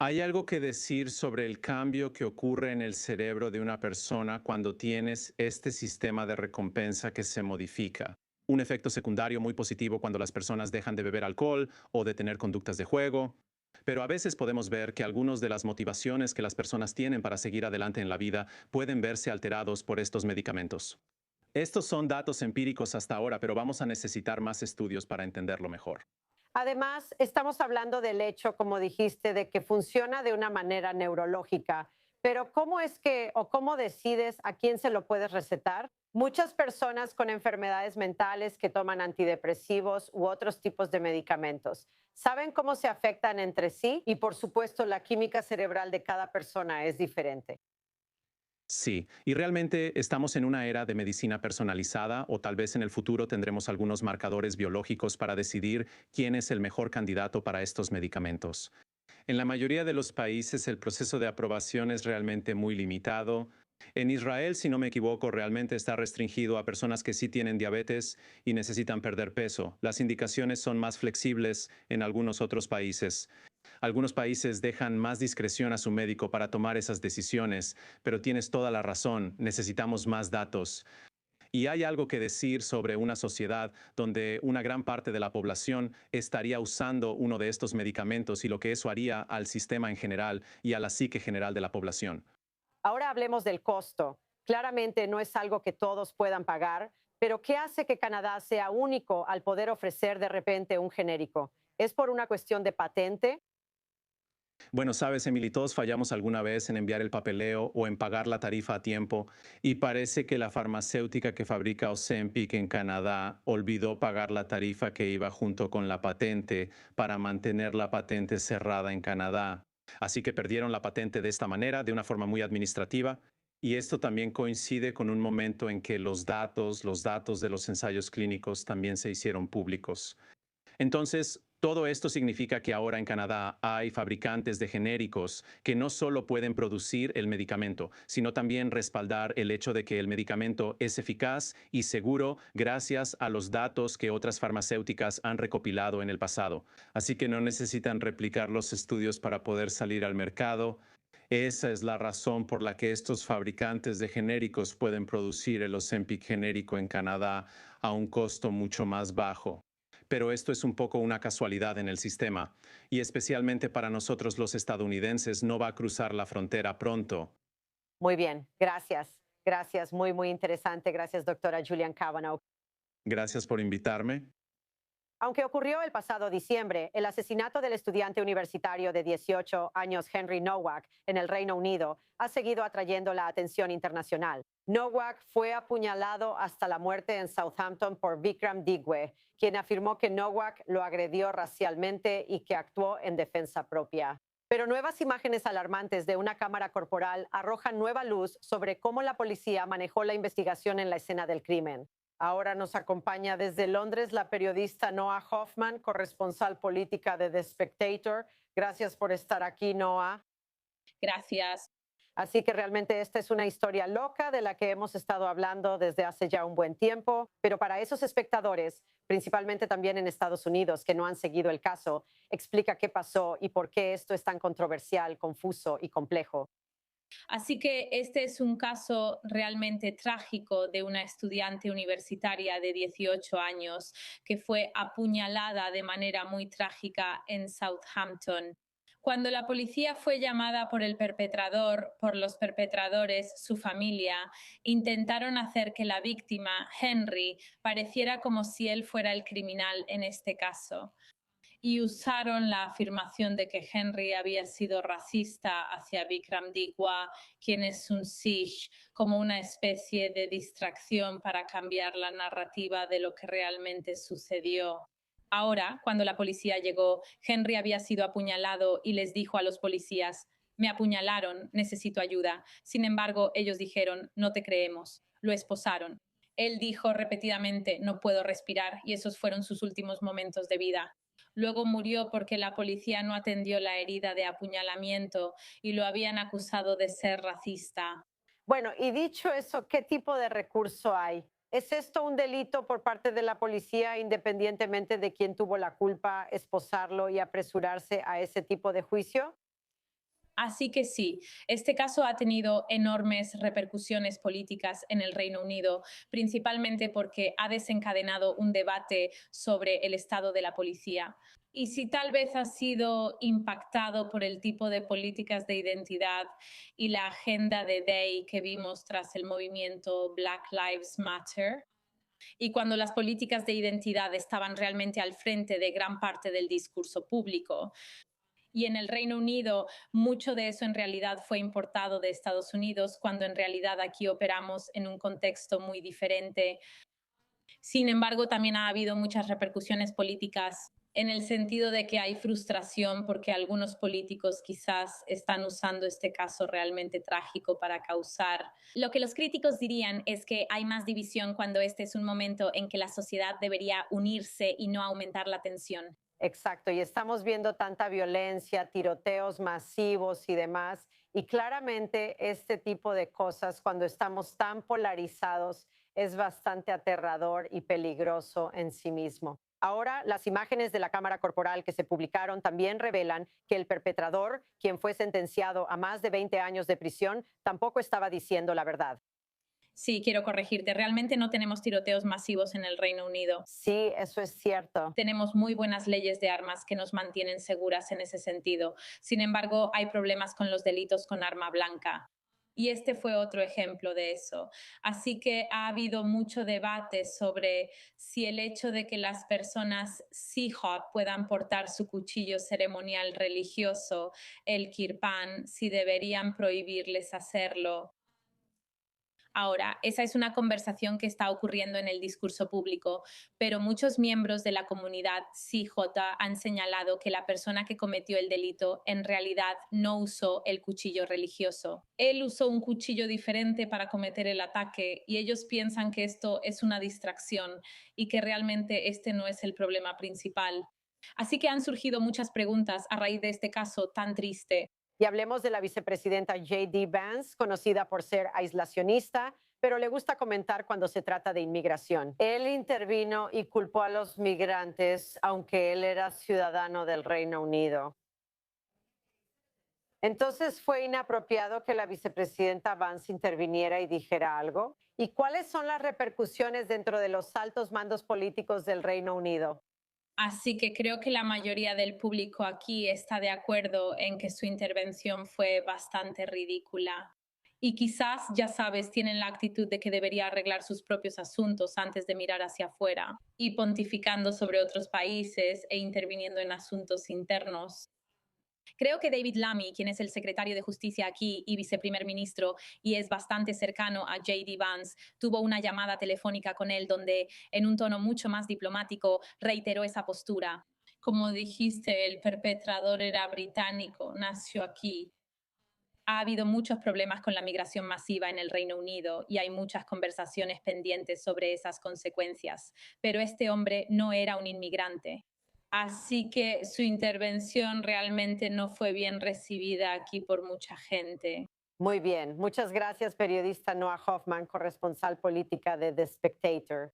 ¿Hay algo que decir sobre el cambio que ocurre en el cerebro de una persona cuando tienes este sistema de recompensa que se modifica? Un efecto secundario muy positivo cuando las personas dejan de beber alcohol o de tener conductas de juego. Pero a veces podemos ver que algunas de las motivaciones que las personas tienen para seguir adelante en la vida pueden verse alterados por estos medicamentos. Estos son datos empíricos hasta ahora, pero vamos a necesitar más estudios para entenderlo mejor. Además, estamos hablando del hecho, como dijiste, de que funciona de una manera neurológica. Pero ¿cómo es que o cómo decides a quién se lo puedes recetar? Muchas personas con enfermedades mentales que toman antidepresivos u otros tipos de medicamentos saben cómo se afectan entre sí y, por supuesto, la química cerebral de cada persona es diferente. Sí, y realmente estamos en una era de medicina personalizada o tal vez en el futuro tendremos algunos marcadores biológicos para decidir quién es el mejor candidato para estos medicamentos. En la mayoría de los países el proceso de aprobación es realmente muy limitado. En Israel, si no me equivoco, realmente está restringido a personas que sí tienen diabetes y necesitan perder peso. Las indicaciones son más flexibles en algunos otros países. Algunos países dejan más discreción a su médico para tomar esas decisiones, pero tienes toda la razón, necesitamos más datos. Y hay algo que decir sobre una sociedad donde una gran parte de la población estaría usando uno de estos medicamentos y lo que eso haría al sistema en general y a la psique general de la población. Ahora hablemos del costo. Claramente no es algo que todos puedan pagar, pero ¿qué hace que Canadá sea único al poder ofrecer de repente un genérico? ¿Es por una cuestión de patente? Bueno, sabes, Emily, todos fallamos alguna vez en enviar el papeleo o en pagar la tarifa a tiempo y parece que la farmacéutica que fabrica Ozempic en Canadá olvidó pagar la tarifa que iba junto con la patente para mantener la patente cerrada en Canadá. Así que perdieron la patente de esta manera, de una forma muy administrativa. Y esto también coincide con un momento en que los datos de los ensayos clínicos también se hicieron públicos. Entonces, todo esto significa que ahora en Canadá hay fabricantes de genéricos que no solo pueden producir el medicamento, sino también respaldar el hecho de que el medicamento es eficaz y seguro gracias a los datos que otras farmacéuticas han recopilado en el pasado. Así que no necesitan replicar los estudios para poder salir al mercado. Esa es la razón por la que estos fabricantes de genéricos pueden producir el Ozempic genérico en Canadá a un costo mucho más bajo. Pero esto es un poco una casualidad en el sistema, y especialmente para nosotros los estadounidenses no va a cruzar la frontera pronto. Muy bien, gracias. Gracias, muy, muy interesante. Gracias, doctora Julian Cavanaugh. Gracias por invitarme. Aunque ocurrió el pasado diciembre, el asesinato del estudiante universitario de 18 años Henry Nowak en el Reino Unido ha seguido atrayendo la atención internacional. Nowak fue apuñalado hasta la muerte en Southampton por Vikram Digwe, quien afirmó que Nowak lo agredió racialmente y que actuó en defensa propia. Pero nuevas imágenes alarmantes de una cámara corporal arrojan nueva luz sobre cómo la policía manejó la investigación en la escena del crimen. Ahora nos acompaña desde Londres la periodista Noah Hoffman, corresponsal política de The Spectator. Gracias por estar aquí, Noah. Gracias. Así que realmente esta es una historia loca de la que hemos estado hablando desde hace ya un buen tiempo, pero para esos espectadores, principalmente también en Estados Unidos, que no han seguido el caso, explica qué pasó y por qué esto es tan controversial, confuso y complejo. Así que este es un caso realmente trágico de una estudiante universitaria de 18 años que fue apuñalada de manera muy trágica en Southampton. Cuando la policía fue llamada por el perpetrador, por los perpetradores, su familia, intentaron hacer que la víctima, Henry, pareciera como si él fuera el criminal en este caso. Y usaron la afirmación de que Henry había sido racista hacia Vikram Dikwa, quien es un Sikh, como una especie de distracción para cambiar la narrativa de lo que realmente sucedió. Ahora, cuando la policía llegó, Henry había sido apuñalado y les dijo a los policías: me apuñalaron, necesito ayuda. Sin embargo, ellos dijeron: no te creemos. Lo esposaron. Él dijo repetidamente: no puedo respirar, y esos fueron sus últimos momentos de vida. Luego murió porque la policía no atendió la herida de apuñalamiento y lo habían acusado de ser racista. Bueno, y dicho eso, ¿qué tipo de recurso hay? ¿Es esto un delito por parte de la policía, independientemente de quién tuvo la culpa, esposarlo y apresurarse a ese tipo de juicio? Así que sí, este caso ha tenido enormes repercusiones políticas en el Reino Unido, principalmente porque ha desencadenado un debate sobre el estado de la policía. Y si tal vez ha sido impactado por el tipo de políticas de identidad y la agenda de Day que vimos tras el movimiento Black Lives Matter, y cuando las políticas de identidad estaban realmente al frente de gran parte del discurso público. Y en el Reino Unido, mucho de eso en realidad fue importado de Estados Unidos, cuando en realidad aquí operamos en un contexto muy diferente. Sin embargo, también ha habido muchas repercusiones políticas en el sentido de que hay frustración porque algunos políticos quizás están usando este caso realmente trágico para causar. Lo que los críticos dirían es que hay más división cuando este es un momento en que la sociedad debería unirse y no aumentar la tensión. Exacto, y estamos viendo tanta violencia, tiroteos masivos y demás, y claramente este tipo de cosas, cuando estamos tan polarizados, es bastante aterrador y peligroso en sí mismo. Ahora, las imágenes de la cámara corporal que se publicaron también revelan que el perpetrador, quien fue sentenciado a más de 20 años de prisión, tampoco estaba diciendo la verdad. Sí, quiero corregirte. Realmente no tenemos tiroteos masivos en el Reino Unido. Sí, eso es cierto. Tenemos muy buenas leyes de armas que nos mantienen seguras en ese sentido. Sin embargo, hay problemas con los delitos con arma blanca. Y este fue otro ejemplo de eso. Así que ha habido mucho debate sobre si el hecho de que las personas Sikh puedan portar su cuchillo ceremonial religioso, el kirpan, si deberían prohibirles hacerlo. Ahora, esa es una conversación que está ocurriendo en el discurso público, pero muchos miembros de la comunidad CJ han señalado que la persona que cometió el delito en realidad no usó el cuchillo religioso. Él usó un cuchillo diferente para cometer el ataque y ellos piensan que esto es una distracción y que realmente este no es el problema principal. Así que han surgido muchas preguntas a raíz de este caso tan triste. Y hablemos de la vicepresidenta J.D. Vance, conocida por ser aislacionista, pero le gusta comentar cuando se trata de inmigración. Él intervino y culpó a los migrantes, aunque él era ciudadano del Reino Unido. Entonces, ¿fue inapropiado que la vicepresidenta Vance interviniera y dijera algo? ¿Y cuáles son las repercusiones dentro de los altos mandos políticos del Reino Unido? Así que creo que la mayoría del público aquí está de acuerdo en que su intervención fue bastante ridícula. Y quizás, ya sabes, tienen la actitud de que debería arreglar sus propios asuntos antes de mirar hacia afuera, y pontificando sobre otros países e interviniendo en asuntos internos. Creo que David Lammy, quien es el secretario de Justicia aquí y viceprimer ministro y es bastante cercano a J.D. Vance, tuvo una llamada telefónica con él donde, en un tono mucho más diplomático, reiteró esa postura. Como dijiste, el perpetrador era británico, nació aquí. Ha habido muchos problemas con la migración masiva en el Reino Unido y hay muchas conversaciones pendientes sobre esas consecuencias, pero este hombre no era un inmigrante. Así que su intervención realmente no fue bien recibida aquí por mucha gente. Muy bien. Muchas gracias, periodista Noah Hoffman, corresponsal política de The Spectator.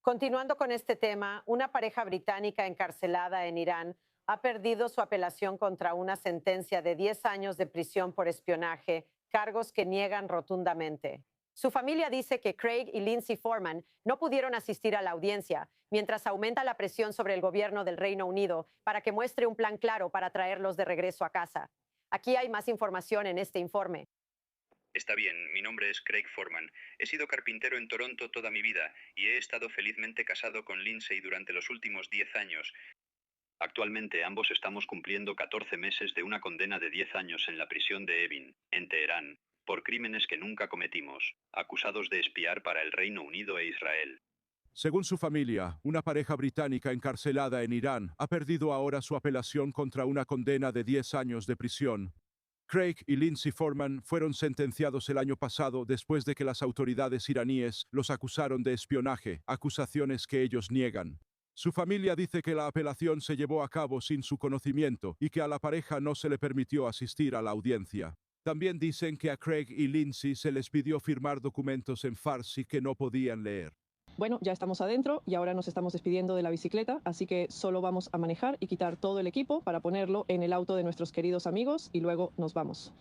Continuando con este tema, una pareja británica encarcelada en Irán ha perdido su apelación contra una sentencia de 10 años de prisión por espionaje, cargos que niegan rotundamente. Su familia dice que Craig y Lindsay Foreman no pudieron asistir a la audiencia, mientras aumenta la presión sobre el gobierno del Reino Unido para que muestre un plan claro para traerlos de regreso a casa. Aquí hay más información en este informe. Está bien, mi nombre es Craig Foreman. He sido carpintero en Toronto toda mi vida y he estado felizmente casado con Lindsay durante los últimos 10 años. Actualmente ambos estamos cumpliendo 14 meses de una condena de 10 años en la prisión de Evin, en Teherán, por crímenes que nunca cometimos, acusados de espiar para el Reino Unido e Israel. Según su familia, una pareja británica encarcelada en Irán ha perdido ahora su apelación contra una condena de 10 años de prisión. Craig y Lindsay Foreman fueron sentenciados el año pasado después de que las autoridades iraníes los acusaron de espionaje, acusaciones que ellos niegan. Su familia dice que la apelación se llevó a cabo sin su conocimiento y que a la pareja no se le permitió asistir a la audiencia. También dicen que a Craig y Lindsay se les pidió firmar documentos en farsi que no podían leer. Bueno, ya estamos adentro y ahora nos estamos despidiendo de la bicicleta, así que solo vamos a manejar y quitar todo el equipo para ponerlo en el auto de nuestros queridos amigos y luego nos vamos.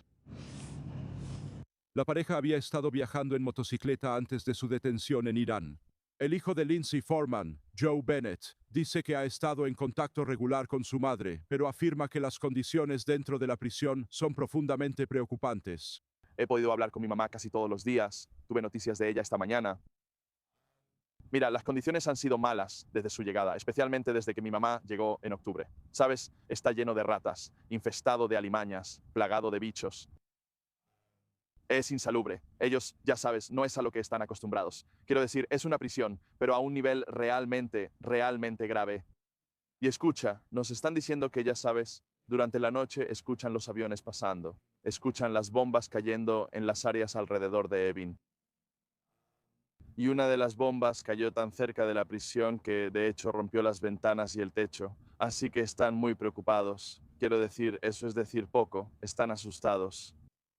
La pareja había estado viajando en motocicleta antes de su detención en Irán. El hijo de Lindsay Foreman, Joe Bennett, dice que ha estado en contacto regular con su madre, pero afirma que las condiciones dentro de la prisión son profundamente preocupantes. He podido hablar con mi mamá casi todos los días. Tuve noticias de ella esta mañana. Mira, las condiciones han sido malas desde su llegada, especialmente desde que mi mamá llegó en octubre. ¿Sabes? Está lleno de ratas, infestado de alimañas, plagado de bichos. Es insalubre. Ellos, ya sabes, no es a lo que están acostumbrados. Quiero decir, es una prisión, pero a un nivel realmente grave. Y escucha, nos están diciendo que, ya sabes, durante la noche escuchan los aviones pasando, escuchan las bombas cayendo en las áreas alrededor de Evin. Y una de las bombas cayó tan cerca de la prisión que, de hecho, rompió las ventanas y el techo. Así que están muy preocupados. Quiero decir, eso es decir poco. Están asustados.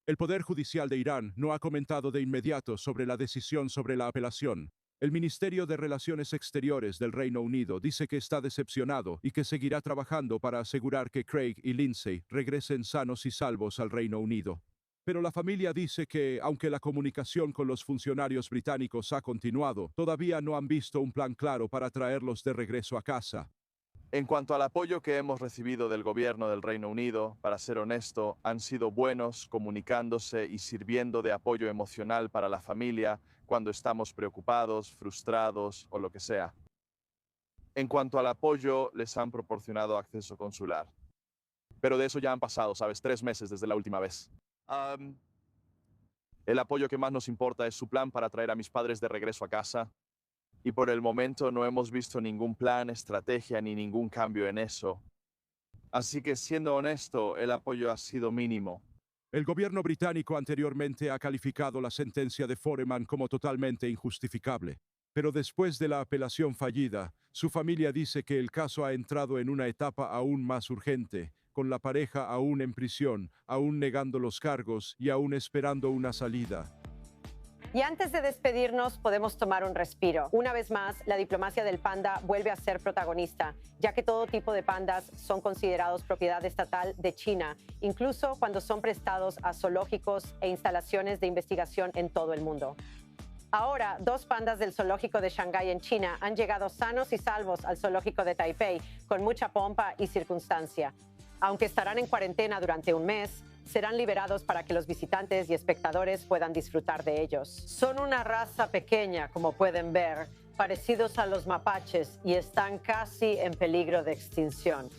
El Poder Judicial de Irán no ha comentado de inmediato sobre la decisión sobre la apelación. El Ministerio de Relaciones Exteriores del Reino Unido dice que está decepcionado y que seguirá trabajando para asegurar que Craig y Lindsay regresen sanos y salvos al Reino Unido. Pero la familia dice que, aunque la comunicación con los funcionarios británicos ha continuado, todavía no han visto un plan claro para traerlos de regreso a casa. En cuanto al apoyo que hemos recibido del gobierno del Reino Unido, para ser honesto, han sido buenos comunicándose y sirviendo de apoyo emocional para la familia cuando estamos preocupados, frustrados o lo que sea. En cuanto al apoyo, les han proporcionado acceso consular. Pero de eso ya han pasado, ¿sabes? 3 meses desde la última vez. El apoyo que más nos importa es su plan para traer a mis padres de regreso a casa. Y por el momento no hemos visto ningún plan, estrategia ni ningún cambio en eso. Así que, siendo honesto, el apoyo ha sido mínimo. El gobierno británico anteriormente ha calificado la sentencia de Foreman como totalmente injustificable. Pero después de la apelación fallida, su familia dice que el caso ha entrado en una etapa aún más urgente, con la pareja aún en prisión, aún negando los cargos y aún esperando una salida. Y antes de despedirnos, podemos tomar un respiro. Una vez más, la diplomacia del panda vuelve a ser protagonista, ya que todo tipo de pandas son considerados propiedad estatal de China, incluso cuando son prestados a zoológicos e instalaciones de investigación en todo el mundo. Ahora, 2 pandas del zoológico de Shanghái en China han llegado sanos y salvos al zoológico de Taipei, con mucha pompa y circunstancia. Aunque estarán en cuarentena durante un mes, serán liberados para que los visitantes y espectadores puedan disfrutar de ellos. Son una raza pequeña, como pueden ver, parecidos a los mapaches y están casi en peligro de extinción.